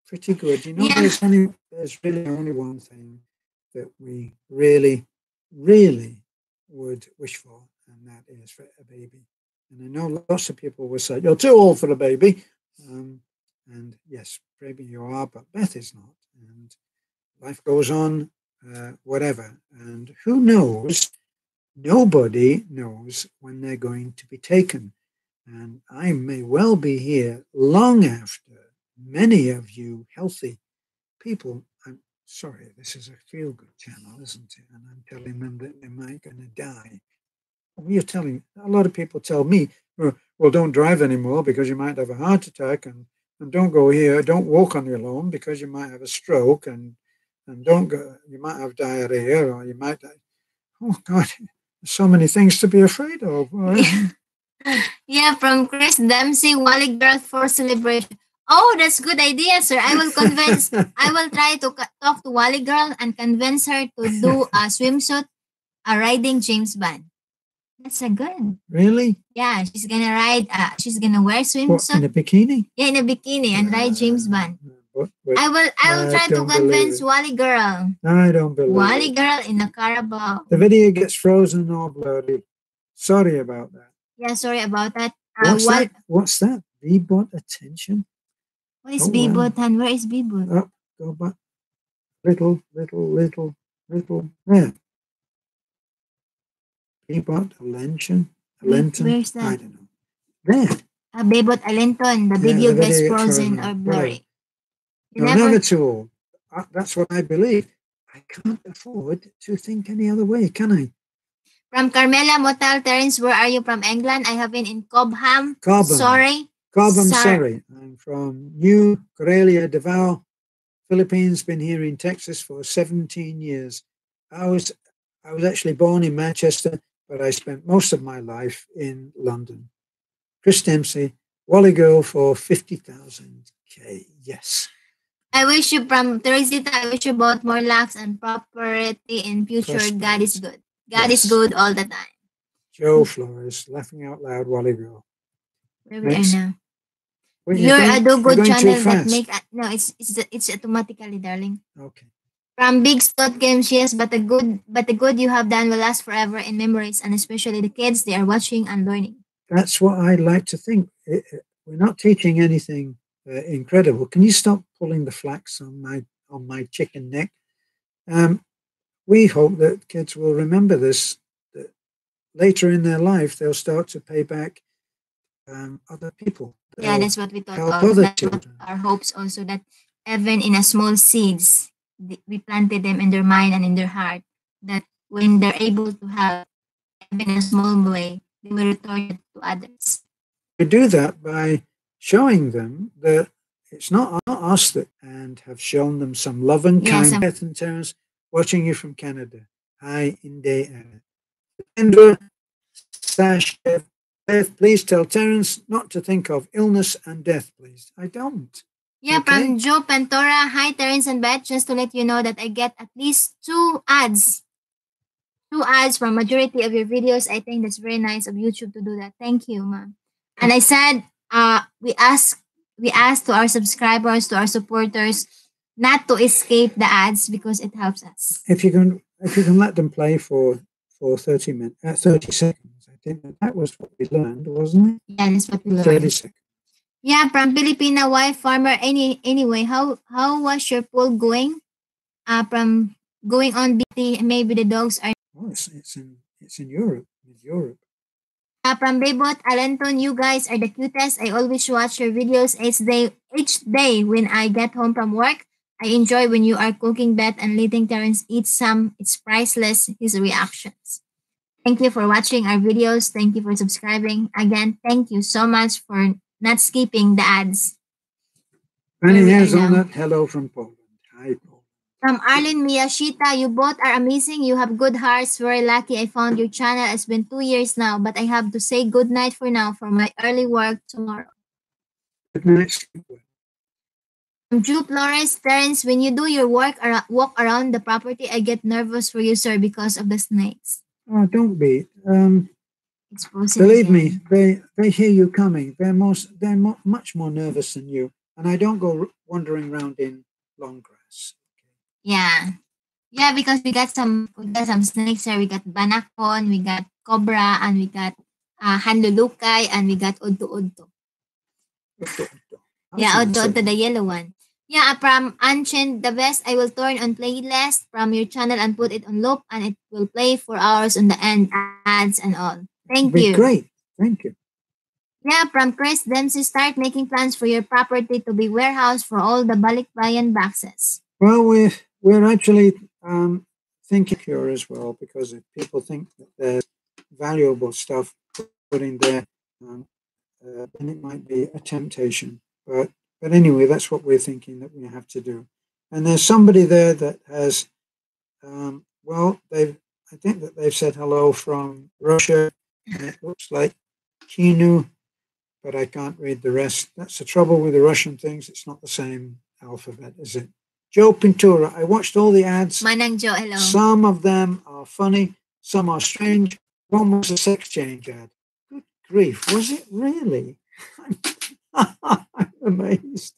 B: pretty good. You know,
A: Yeah.
B: there's really only one thing that we really, really would wish for, and that is for a baby. And I know lots of people will say, "You're too old for a baby," and yes, maybe you are, but Beth is not. And life goes on, whatever. And who knows? Nobody knows when they're going to be taken. And I may well be here long after many of you healthy people. I'm sorry, this is a feel good channel, isn't it? And I'm telling them that they might going to die. You're telling a lot of people tell me, well, don't drive anymore because you might have a heart attack, and don't go here, don't walk on your lawn because you might have a stroke, and don't go, you might have diarrhea, or you might die. Oh God, there's so many things to be afraid of.
A: Yeah, from Chris Dempsey, Wally Girl for celebration. Oh, that's good idea, sir. I will try to talk to Wally Girl and convince her to do a swimsuit, a riding James Bond. That's a good.
B: Really?
A: Yeah, she's gonna ride. She's gonna wear swimsuit.
B: In a bikini?
A: Yeah, in a bikini and ride James Bond. I will try to convince Wally Girl.
B: I don't believe
A: Wally Girl in a Carabao.
B: The video gets frozen or blurry. Sorry about that.
A: Yeah, sorry about that.
B: What's that? V-bot attention?
A: What is V-bot, and where is V-bot?
B: Up, go back. Little. There. V-bot attention.
A: Where's that?
B: I don't know. There.
A: V-bot Alenton. The video gets frozen or blurry.
B: No, never too old. That's what I believe. I can't afford to think any other way, can I?
A: From Carmela Motal, Terence, where are you from? England? I have been in Cobham.
B: Sorry. I'm from New Corelia, Davao, Philippines. Been here in Texas for 17 years. I was actually born in Manchester, but I spent most of my life in London. Chris Dempsey, Wally Girl for 50,000K. Yes.
A: I wish you, from Teresita, I wish you both more luck and prosperity in future. God is good. God is good all the time.
B: Joe Flores, laughing out loud, Wally Girl.
A: Where we are now. You're a do good channel that make no, it's automatically, darling.
B: Okay.
A: From Big Slot Games, yes, but the good you have done will last forever in memories, and especially the kids, they are watching and learning.
B: That's what I like to think. We're not teaching anything incredible. Can you stop pulling the flax on my chicken neck? We hope that kids will remember this, that later in their life they'll start to pay back other people.
A: Yeah, that's what we thought of. That's what our hopes also, that even in a small seeds, we planted them in their mind and in their heart, that when they're able to have, even in a small way, they will return it to others.
B: We do that by showing them that it's not us that, and have shown them some love and kindness. Beth and Terence, watching you from Canada. Hi, Inde. Kendra, Sash, Beth, please tell Terence not to think of illness and death, please. I don't.
A: Yeah, okay. From Joe Pantora, hi Terence and Beth, just to let you know that I get at least two ads from majority of your videos. I think that's very nice of YouTube to do that. Thank you, ma'am. And I said, we asked to our subscribers, to our supporters, not to escape the ads because it helps us.
B: If you can let them play for 30 minutes, 30 seconds. I think that was what we learned, wasn't it?
A: Yeah, that's what we learned.
B: 30 seconds.
A: Yeah, from Filipino wife farmer. Anyway, how was your pool going? From going on BT, maybe the dogs are.
B: Oh, it's in Europe.
A: From Baybot Alenton, you guys are the cutest. I always watch your videos each day when I get home from work. I enjoy when you are cooking, Beth, and letting Terence eat some. It's priceless, his reactions. Thank you for watching our videos. Thank you for subscribing. Again, thank you so much for not skipping the ads.
B: Many hands on that. Hello from Poland. Hi, Poland.
A: From Arlene Miyashita, you both are amazing. You have good hearts. Very lucky I found your channel. It's been 2 years now, but I have to say good night for now for my early work tomorrow.
B: Good night.
A: From Drew Flores, Terence, when you do your walk around the property, I get nervous for you, sir, because of the snakes.
B: Oh, don't be. Believe me, they hear you coming. They're much more nervous than you. and I don't go wandering around in long grass.
A: Yeah. Yeah, because we got some snakes here. We got banakon, we got cobra, and we got handulukay, and we got udto-udto. Yeah, udto-udto, the yellow one. Yeah, from Ancient the Best, I will turn on playlist from your channel and put it on loop, and it will play for hours on the end, ads and all. Thank
B: Be
A: you.
B: great. Thank you.
A: Yeah, from Chris Dempsey, start making plans for your property to be warehouse for all the balikbayan boxes.
B: Well, we're actually thinking cure as well, because if people think that there's valuable stuff put in there, um, then it might be a temptation. But anyway, that's what we're thinking that we have to do. And there's somebody there that has, well, I think that they've said hello from Russia, and it looks like Kinu, but I can't read the rest. That's the trouble with the Russian things. It's not the same alphabet, is it? Joe Pintura. I watched all the ads.
A: Manang Joe, hello.
B: Some of them are funny, some are strange. One was a sex change ad. Good grief, was it really? I'm amazed.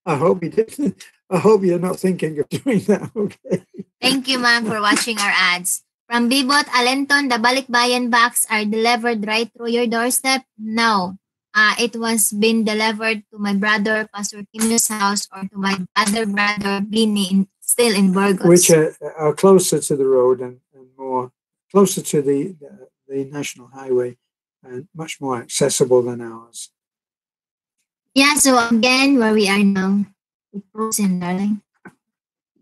B: I hope you didn't. I hope you're not thinking of doing that. Okay.
A: Thank you, ma'am, for watching our ads. From Bibot Alenton, the balikbayan box are delivered right through your doorstep? No. It was been delivered to my brother, Pastor Kim's house, or to my other brother, Bini, still in Burgos.
B: Which are closer to the road and more closer to the national highway and much more accessible than ours.
A: Yeah, so again, where we are now. With Frozen, darling.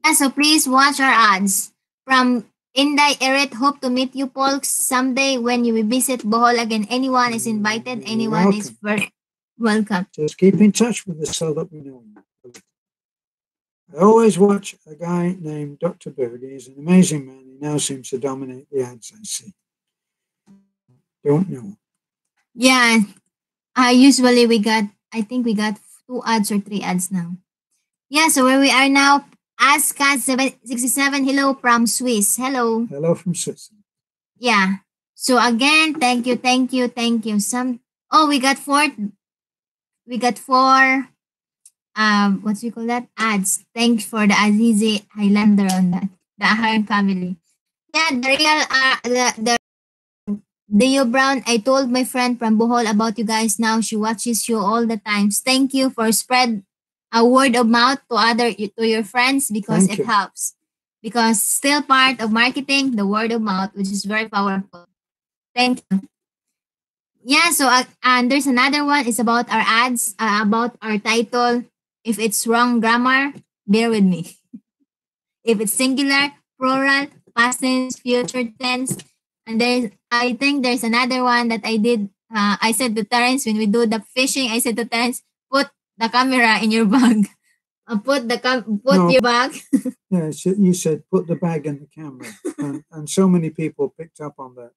A: Yeah, so please watch our ads. From Inday Eret, hope to meet you folks someday when you visit Bohol again. Anyone is invited, anyone is welcome.
B: Just keep in touch with us so that we know. I always watch a guy named Dr. Berg. He's an amazing man. He now seems to dominate the ads I see. Don't know.
A: Yeah, usually I think we got 2 ads or 3 ads now. Yeah, so where we are now, ASCAT67, hello from Swiss. Hello.
B: Hello from Switzerland.
A: Yeah. So again, thank you. We got 4 what we call that? Ads. Thanks for the Azizi Highlander on that. The Ahern family. Yeah, the real the Deo Brown, I told my friend from Bohol about you guys now. She watches you all the times. Thank you for spread a word of mouth to your friends, because it helps. Because still part of marketing, the word of mouth, which is very powerful. Thank you. Yeah, so and there's another one. It's about our ads, about our title. If it's wrong grammar, bear with me. If it's singular, plural, past tense, future tense, and I think there's another one that I did. I said to Terence when we do the fishing, I said to Terence, put the camera in your bag. Put your bag.
B: Yes, you said put the bag in the camera, and so many people picked up on that.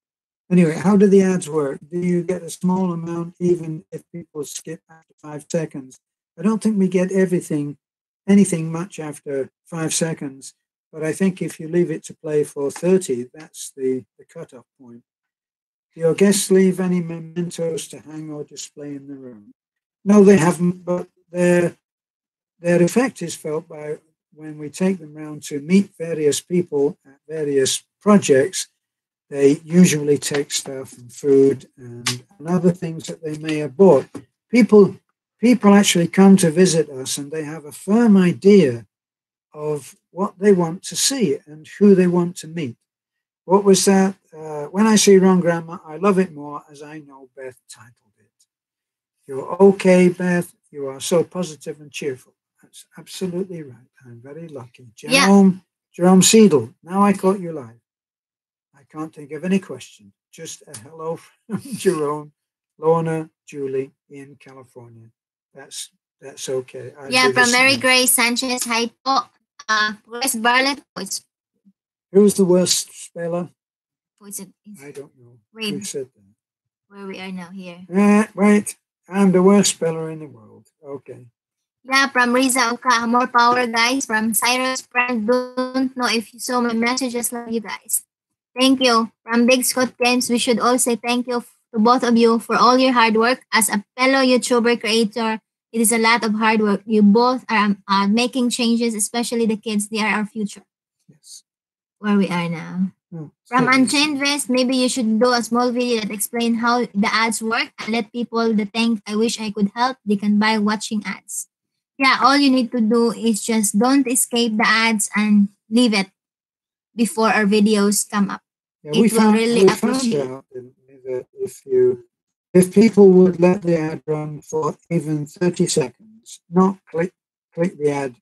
B: Anyway, how do the ads work? Do you get a small amount even if people skip after 5 seconds? I don't think we get anything much after 5 seconds, but I think if you leave it to play for 30, that's the cutoff point. Do your guests leave any mementos to hang or display in the room? No, they haven't, but their effect is felt by when we take them round to meet various people at various projects. They usually take stuff and food and other things that they may have bought. People actually come to visit us and they have a firm idea of what they want to see and who they want to meet. What was that? When I see wrong grammar, I love it more as I know Beth titled it. You're okay, Beth. You are so positive and cheerful. That's absolutely right. I'm very lucky. Jerome Seidel. Now I caught you live. I can't think of any question. Just a hello from Jerome, Lorna, Julie in California. That's okay.
A: From Mary Grace Sanchez. Hi po. Where's Barlett?
B: Who's the worst speller? I don't know.
A: Wait.
B: Who said that?
A: Where we are now here.
B: Wait. I'm the worst speller in the world. Okay.
A: Yeah, from Riza Oka, more power, guys. From Cyrus Friend, don't know if you saw my messages. Love you guys. Thank you. From Big Scott Games, we should all say thank you to both of you for all your hard work as a fellow YouTuber creator. It is a lot of hard work. You both are making changes, especially the kids. They are our future.
B: Yes.
A: Where we are now.
B: Oh,
A: From
B: so
A: Unchained West, maybe you should do a small video that explain how the ads work and let people that think I wish I could help, they can buy watching ads. Yeah, all you need to do is just don't escape the ads and leave it before our videos come up.
B: yeah,
A: It will really
B: we found
A: appreciate.
B: out, didn't we, that if people would let the ad run for even 30 seconds, not click the ad,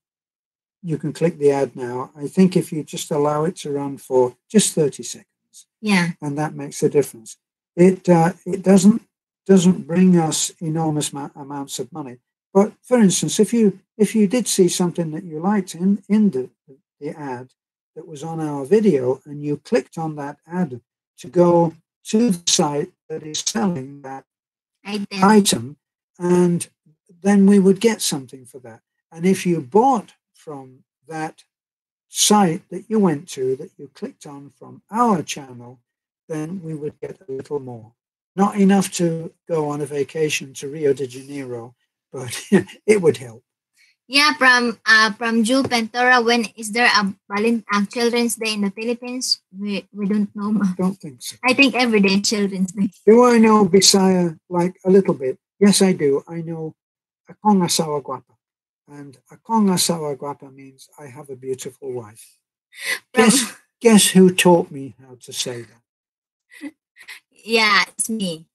B: you can click the ad now. I think if you just allow it to run for just 30 seconds,
A: Yeah.
B: and that makes a difference. It doesn't bring us enormous amounts of money. But for instance, if you did see something that you liked in the ad that was on our video, and you clicked on that ad to go to the site that is selling that item, and then we would get something for that. And if you bought from that site that you went to, that you clicked on from our channel, then we would get a little more. Not enough to go on a vacation to Rio de Janeiro, but it would help.
A: Yeah, from Ju Pentora, when is there a Children's Day in the Philippines? We don't know.
B: Don't think so.
A: I think every day is Children's Day.
B: Do I know Bisaya like a little bit? Yes, I do. I know Akong Asawa Guapa. And Akong Asawa Guapa means I have a beautiful wife. Guess who taught me how to say that?
A: Yeah, it's me.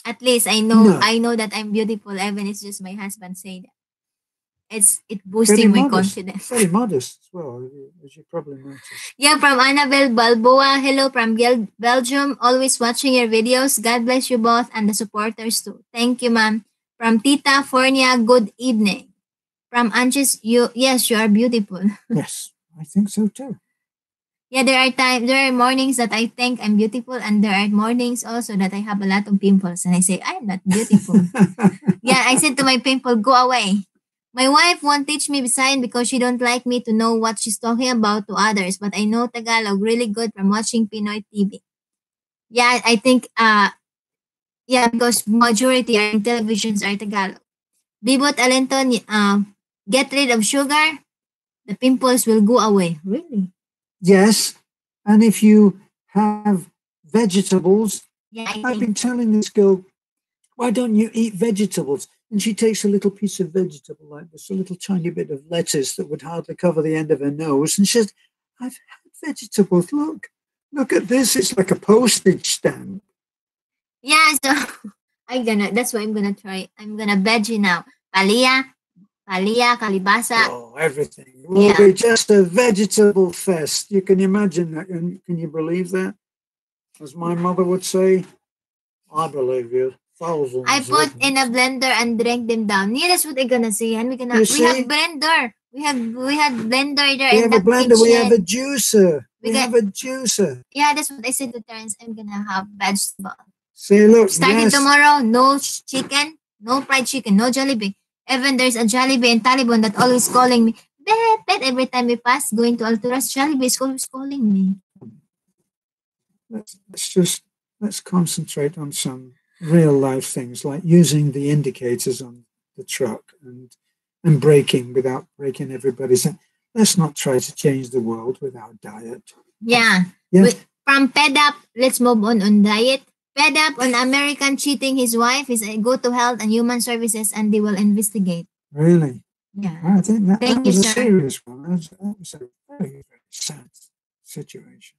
A: At least I know that I'm beautiful, even it's just my husband saying that. It boosting my confidence.
B: Very modest as well, as you probably noticed.
A: Yeah, from Annabelle Balboa. Hello from Belgium. Always watching your videos. God bless you both and the supporters too. Thank you, ma'am. From Tita Fornia, good evening. From Anches, yes, you are beautiful.
B: Yes, I think so too.
A: Yeah, there are mornings that I think I'm beautiful, and there are mornings also that I have a lot of pimples, and I say I'm not beautiful. Yeah, I said to my pimple, go away. My wife won't teach me Visayan because she don't like me to know what she's talking about to others, but I know Tagalog really good from watching Pinoy TV. Yeah, I think yeah, because majority are in televisions are Tagalog. Bibot Alenton, get rid of sugar, the pimples will go away. Really?
B: Yes, and if you have vegetables,
A: yeah,
B: I've been telling this girl, why don't you eat vegetables? And she takes a little piece of vegetable like this, a little tiny bit of lettuce that would hardly cover the end of her nose. And she says, I've had vegetables. Look at this. It's like a postage stamp.
A: Yeah, so that's what I'm gonna try. I'm gonna veggie now. Palia, kalibasa.
B: Oh, everything. It will be just a vegetable fest. You can imagine that. Can you believe that? As my mother would say, I believe you. Thousands.
A: I put in a blender and drink them down. Yeah, that's what I'm gonna say. And we have blender. We had blender there.
B: We have a blender.
A: Kitchen.
B: We have a juicer. We have a juicer.
A: Yeah, that's what I said to Terence. I'm gonna have vegetable.
B: See, look.
A: Starting tomorrow, no chicken, no fried chicken, no Jollibee. Even there's a Jollibee in Taliban that always calling me. Bet every time we pass going to Alturas, Jollibee is always calling me.
B: Let's concentrate on some real life things like using the indicators on the truck and braking without breaking everybody's. Let's not try to change the world without diet.
A: Yeah. From Fed Up, let's move on diet. Fed up on American cheating his wife is go to Health and Human Services and they will investigate.
B: Really?
A: Yeah.
B: I think that was a serious one. That was a very, very sad situation.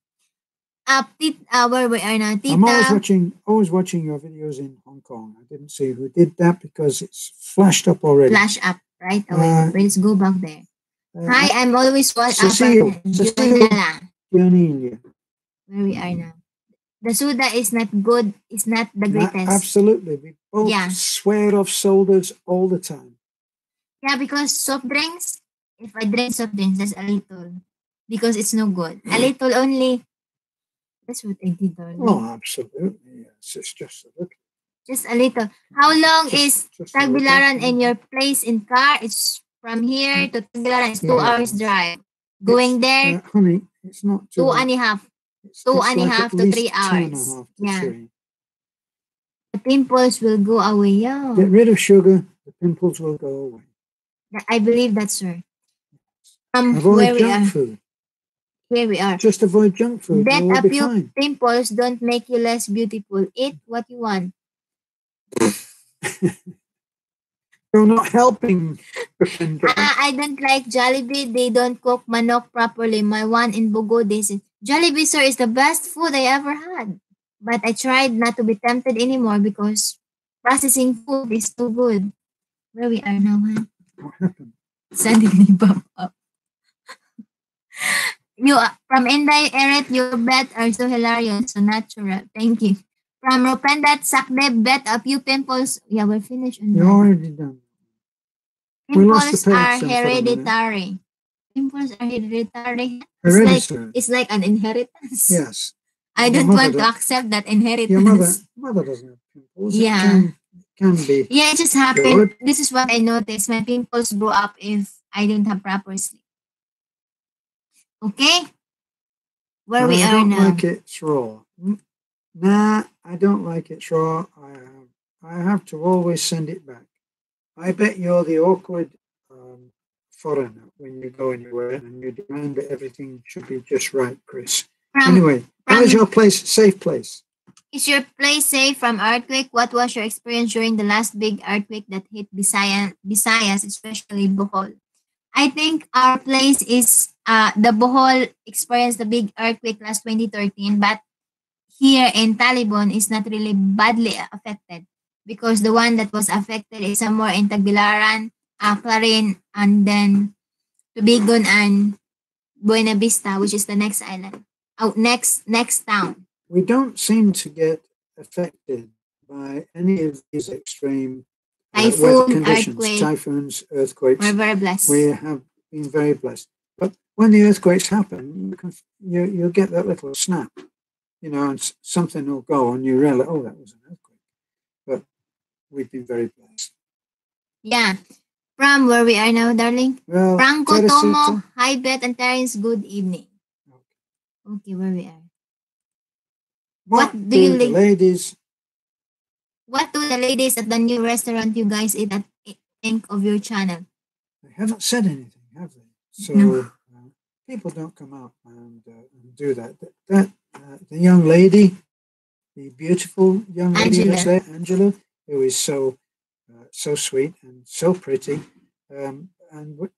A: Where we are now, Tita.
B: I'm always watching your videos in Hong Kong. I didn't see who did that because it's flashed up already.
A: Flash up right away. Let's go back there. Hi, I'm always watching.
B: Cecile.
A: Where we are now. The soda is not good. It's not the greatest.
B: Absolutely. We both swear off sodas all the time.
A: Yeah, because soft drinks, if I drink soft drinks, just a little. Because it's no good. A little only. That's what I did only.
B: Oh, absolutely. Yes, it's just a little.
A: Just a little. How long is Tagbilaran in your place in car? It's from here to Tagbilaran. It's 2 hours drive. Going there,
B: honey, it's not
A: 2 and a half. Two and a half to 3 hours.
B: Yeah.
A: The pimples will go away. Yeah.
B: Get rid of sugar, the pimples will go away.
A: I believe that's sir.
B: Avoid
A: Where we
B: junk
A: are.
B: food.
A: Here we are.
B: Just avoid junk food.
A: Bet
B: We'll
A: a
B: be
A: few
B: fine.
A: pimples don't make you less beautiful. Eat what you want.
B: You're not helping.
A: I don't like Jollibee. They don't cook manok properly. My one in Bogo, they said, Jollibee, sir, is the best food I ever had. But I tried not to be tempted anymore because processing food is too good. Where we are now, huh?
B: What happened?
A: Suddenly pop up. You from Inday, Eret, your bet are so hilarious, so natural. Thank you. From Rupendat Sakdeb, bet a few pimples. Yeah, we're finished on
B: You're
A: that.
B: already done. We lost
A: Pimples
B: the
A: are
B: person for a minute.
A: hereditary. Pimples are hereditary.
B: Hereditary.
A: It's like an inheritance.
B: Yes.
A: I
B: Your
A: don't
B: mother
A: want to
B: does-
A: accept that
B: Your
A: inheritance.
B: mother doesn't have pimples.
A: Yeah.
B: It can be.
A: Yeah, it just happened.
B: Good.
A: This is what I noticed. My pimples grow up if I don't have proper sleep. Okay? Where we
B: I
A: are
B: don't
A: now.
B: like it raw. Nah, I don't like it raw. I have to always send it back. I bet you're the awkward foreigner when you go anywhere and you demand that everything should be just right, Chris. Anyway, how's your place? Safe place?
A: Is your place safe from earthquake? What was your experience during the last big earthquake that hit Visayas, especially Bohol? I think our place is the Bohol experienced the big earthquake last 2013, but here in Taliban is not really badly affected because the one that was affected is somewhere in Tagbilaran, Clarin, and then Tubigon and Buena Vista, which is the next island. Oh, next town.
B: We don't seem to get affected by any of these extreme weather conditions, typhoons, earthquakes.
A: We're very blessed.
B: We have been very blessed. But when the earthquakes happen, you'll get that little snap, and something will go and you realize, oh, that was an earthquake. But we've been very blessed.
A: Yeah. From where we are now, darling.
B: Well,
A: Franco Tomo, hi Beth and Terence, good evening. Okay, where we are.
B: What do the ladies?
A: What do the ladies at the new restaurant you guys eat at think of your channel?
B: They haven't said anything, have they? So people don't come out and do that. The young lady, the beautiful young lady that's there, Angela, who is so sweet and so pretty, and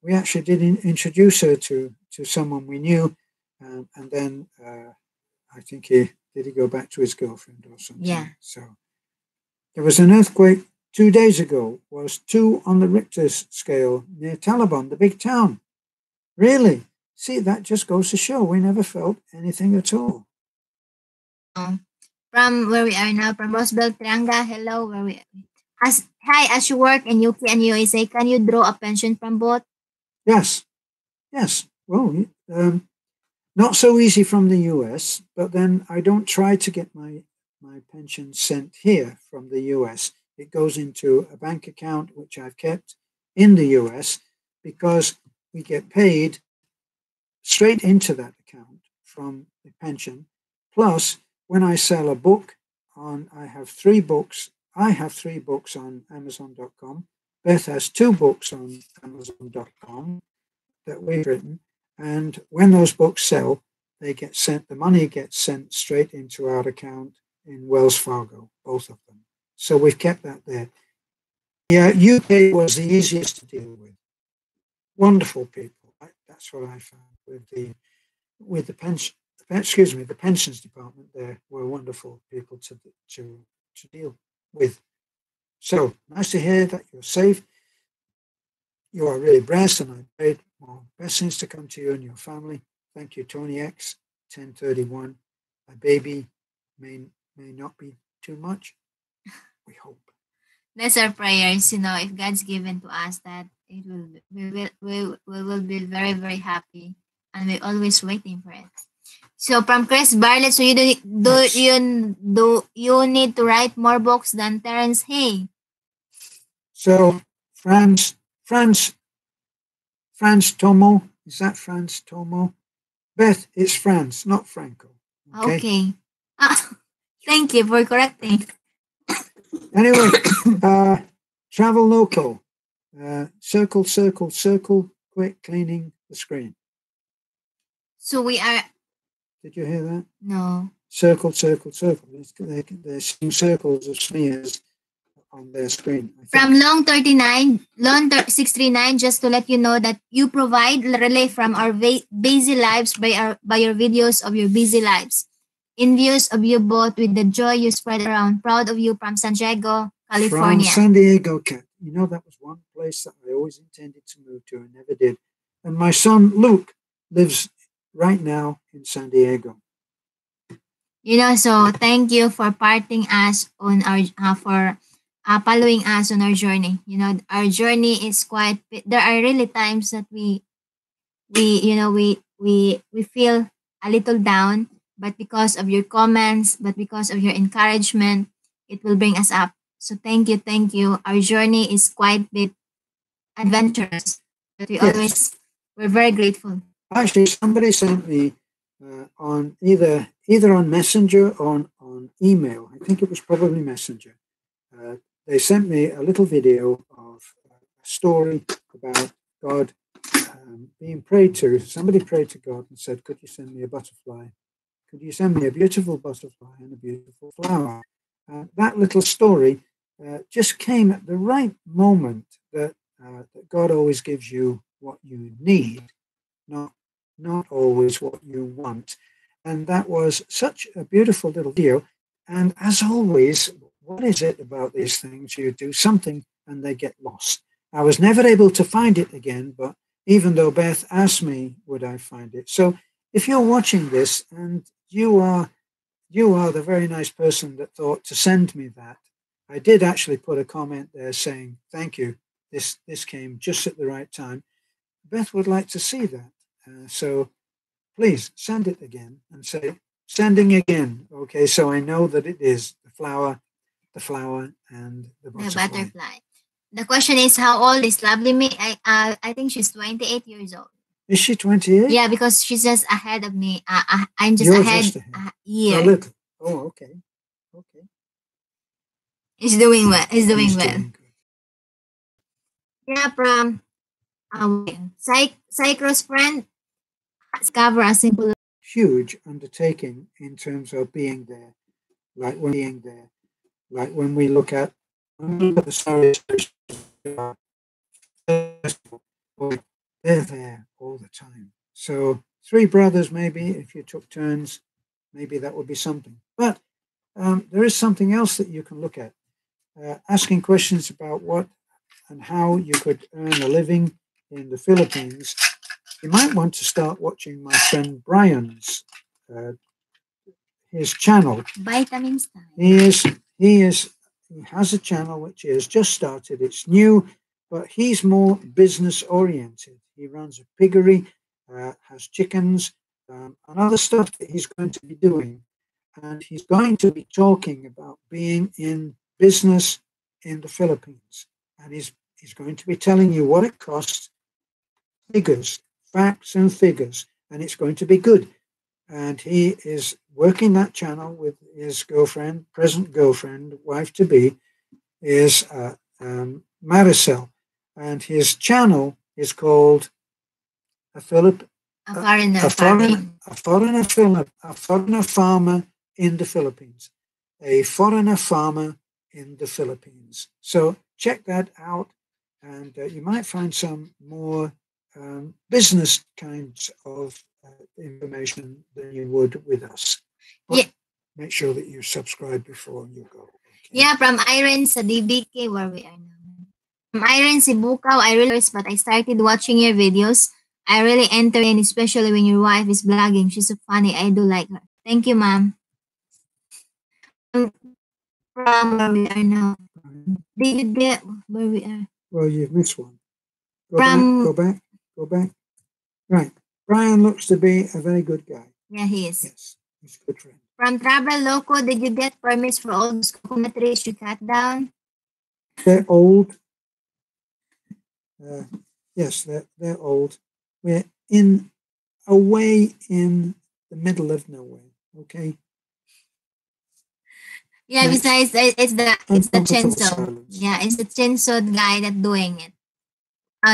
B: we actually did introduce her to someone we knew, and then I think he go back to his girlfriend or something.
A: Yeah.
B: So there was an earthquake 2 days ago. Was 2 on the Richter scale near Taliban, the big town. Really? See, that just goes to show we never felt anything at all.
A: From where we are now, from Roswell, Trianga, hello, where we are. As you work in UK and USA, can you draw a pension from both?
B: Yes. Well, not so easy from the US, but then I don't try to get my pension sent here from the US. It goes into a bank account, which I've kept in the US, because we get paid straight into that account from the pension. Plus, when I sell a book I have 3 books. I have 3 books on Amazon.com. Beth has 2 books on Amazon.com that we've written. And when those books sell, the money gets sent straight into our account in Wells Fargo, both of them. So we've kept that there. Yeah, UK was the easiest to deal with. Wonderful people. That's what I found with the pension. The pensions department there were wonderful people to deal with. So nice to hear that you're safe. You are really blessed, and I pray more blessings to come to you and your family. Thank you, Tony X, 1031. My baby may not be too much. We hope.
A: That's our prayers. If God's given to us that, we will be very, very happy, and we're always waiting for it. So from Chris Bartlett, so you need to write more books than Terence Hay.
B: So Franz Tomo, is that Franz Tomo? Beth, it's Franz, not Franco.
A: Okay. Thank you for correcting.
B: Anyway, Travel local. Circle, circle, circle. Quick cleaning the screen.
A: So we are.
B: Did you hear that?
A: No.
B: Circle, circle, circle. They're seeing circles of smears on their screen.
A: From Long 639, just to let you know that you provide relay from our busy lives by your videos of your busy lives. In views of you both with the joy you spread around. Proud of you from San Diego, California.
B: From San Diego, you know, that was one place that I always intended to move to and never did. And my son Luke lives right now in San Diego.
A: You know, so thank you for parting us on our following us on our journey. You know, our journey is quite. There are really times that we feel a little down, but because of your comments, but because of your encouragement, it will bring us up. So thank you, thank you. Our journey is quite bit adventurous, but we're very grateful.
B: Actually, somebody sent me on either on Messenger or on email. I think it was probably Messenger. They sent me a little video of a story about God being prayed to. Somebody prayed to God and said, "Could you send me a butterfly? Could you send me a beautiful butterfly and a beautiful flower?" That little story just came at the right moment that God always gives you what you need, not always what you want. And that was such a beautiful little video. And as always, what is it about these things? You do something and they get lost. I was never able to find it again, but even though Beth asked me, would I find it? So if you're watching this and you are the very nice person that thought to send me that, I did actually put a comment there saying, thank you. This came just at the right time. Beth would like to see that. So please send it again and say, sending again. Okay, so I know that it is the flower, and the butterfly.
A: The question is, how old is lovely me? I think she's 28 years old.
B: Is she 28?
A: Yeah, because she's just ahead of me. I'm just
B: You're
A: ahead.
B: Just ahead.
A: Yeah.
B: A little. Oh, okay.
A: He's doing well. He's doing well.
B: Doing good.
A: Yeah, from Cycro's friend, discover a simple
B: huge undertaking in terms of being there. Like when we look at the stories, they're there all the time. So 3 brothers, maybe if you took turns, maybe that would be something. But there is something else that you can look at. Asking questions about what and how you could earn a living in the Philippines. You might want to start watching my friend Brian's his channel.
A: Vitamins.
B: He has a channel which he has just started. It's new, but he's more business oriented. He runs a piggery, has chickens, and other stuff that he's going to be doing. And he's going to be talking about being in business in the Philippines. And he's going to be telling you what it costs, figures, facts and figures, and it's going to be good. And he is working that channel with his girlfriend, present girlfriend, wife to be, is Maricel, and his channel is called a foreigner farmer in the Philippines, a foreigner farmer in the Philippines. So check that out, and you might find some more business kinds of information than you would with us. But yeah. Make sure that you subscribe before you go. Okay?
A: Yeah, from Irene sa DBK, where we are now. From Irene Sibukaw, I really, but I started watching your videos. I really enter in, especially when your wife is blogging. She's so funny. I do like her. Thank you, ma'am. From where we are now. Did you get where we are?
B: Well, you've missed one. Go back. Right. Brian looks to be a very good guy.
A: Yeah, he is.
B: Yes, he's a good friend.
A: From Travel Loco, did you get permits for all those coconut trees you cut down?
B: They're old. Yes, they're old. We're away in the middle of nowhere. Okay.
A: Yeah, besides it's the
B: Uncomfortable
A: chainsaw.
B: silence.
A: Yeah, it's the chainsaw guy that doing it.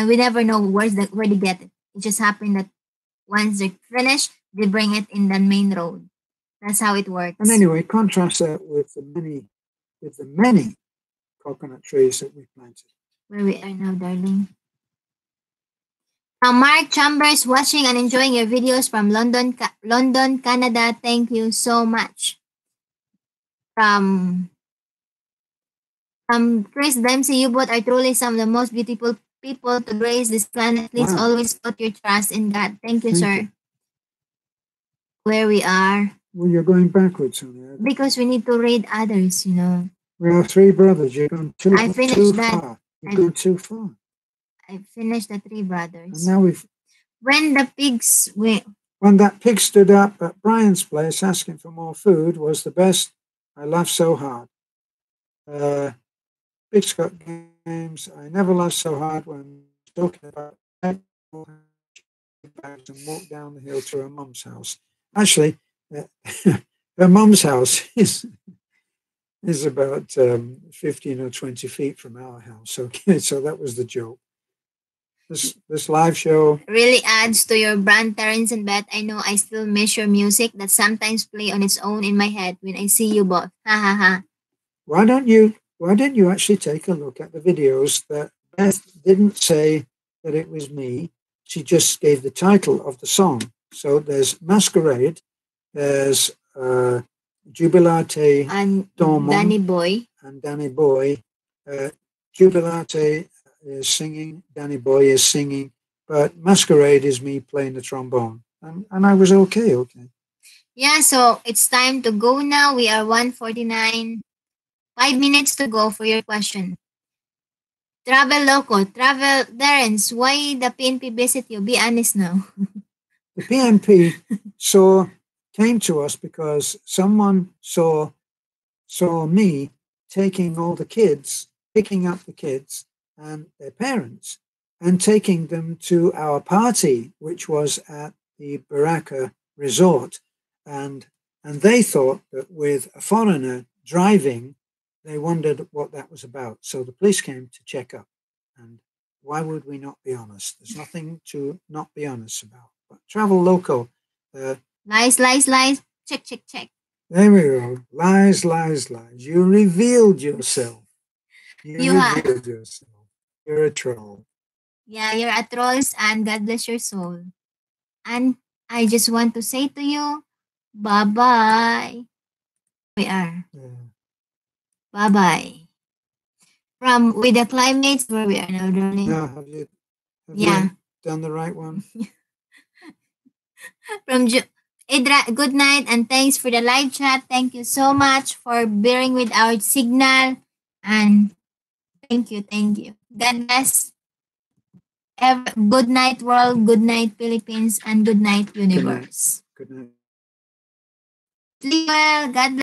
A: We never know where they get it. It just happened that once they're finished, they bring it in the main road. That's how it
B: And
A: works.
B: anyway, contrast that with the many coconut trees that we planted.
A: Where we are now, darling. Mark Chambers watching and enjoying your videos from London, Canada. Thank you so much. From Chris Dempsey, you both are truly some of the most beautiful people to grace this planet. Please
B: Wow.
A: always put your trust in God. Thank you,
B: Thank
A: sir.
B: you.
A: Where we are.
B: Well, you're going backwards, honey.
A: Because we need to read others, you know.
B: We are three brothers. You're going too
A: I finished
B: too
A: that.
B: far. You've gone too far.
A: I finished the Three
B: And
A: Brothers.
B: now we've.
A: When the pigs went.
B: When that pig stood up at Brian's place asking for more food was the best. I laughed so hard. Big Scott Games. I never laughed so hard when talking about bags and walked down the hill to her mum's house. Actually, her mum's house is about 15 or 20 feet from our house. Okay, so that was the joke. This live show
A: Really adds to your brand, Terrence and Beth. I know I still miss your music that sometimes play on its own in my head when I see you both. Ha ha ha.
B: Why don't you actually take a look at the videos that Beth didn't say that it was me. She just gave the title of the song. So there's Masquerade, there's Jubilate
A: And
B: Dormon
A: Danny Boy.
B: and Danny Boy. Jubilate is singing, Danny Boy is singing, but Masquerade is me playing the trombone. And I was okay.
A: Yeah, so it's time to go now. We are 1:49. 5 minutes to go for your question. Travel Loco. Travel Terrence, why the PNP visit you? Be honest now.
B: The PNP came to us because someone saw me taking all the kids, picking up the kids and their parents, and taking them to our party, which was at the Baraka Resort, and they thought that with a foreigner driving, they wondered what that was about. So the police came to check up, and why would we not be honest? There's nothing to not be honest about. But Travel Local.
A: Lies, lies, lies. Check, check, check.
B: There we go. Lies, lies, lies. You revealed yourself. You revealed yourself. You're a troll.
A: Yeah, you're a trolls and God bless your soul. And I just want to say to you, bye-bye. We are.
B: Yeah.
A: Bye-bye. From With the Climates, where we are now, darling.
B: Yeah, have you done the right one?
A: From Idra, good night and thanks for the live chat. Thank you so much for bearing with our signal. And thank you. God bless. Good night, world. Good night, Philippines. And good night, universe.
B: Good night.
A: Sleep well. God bless.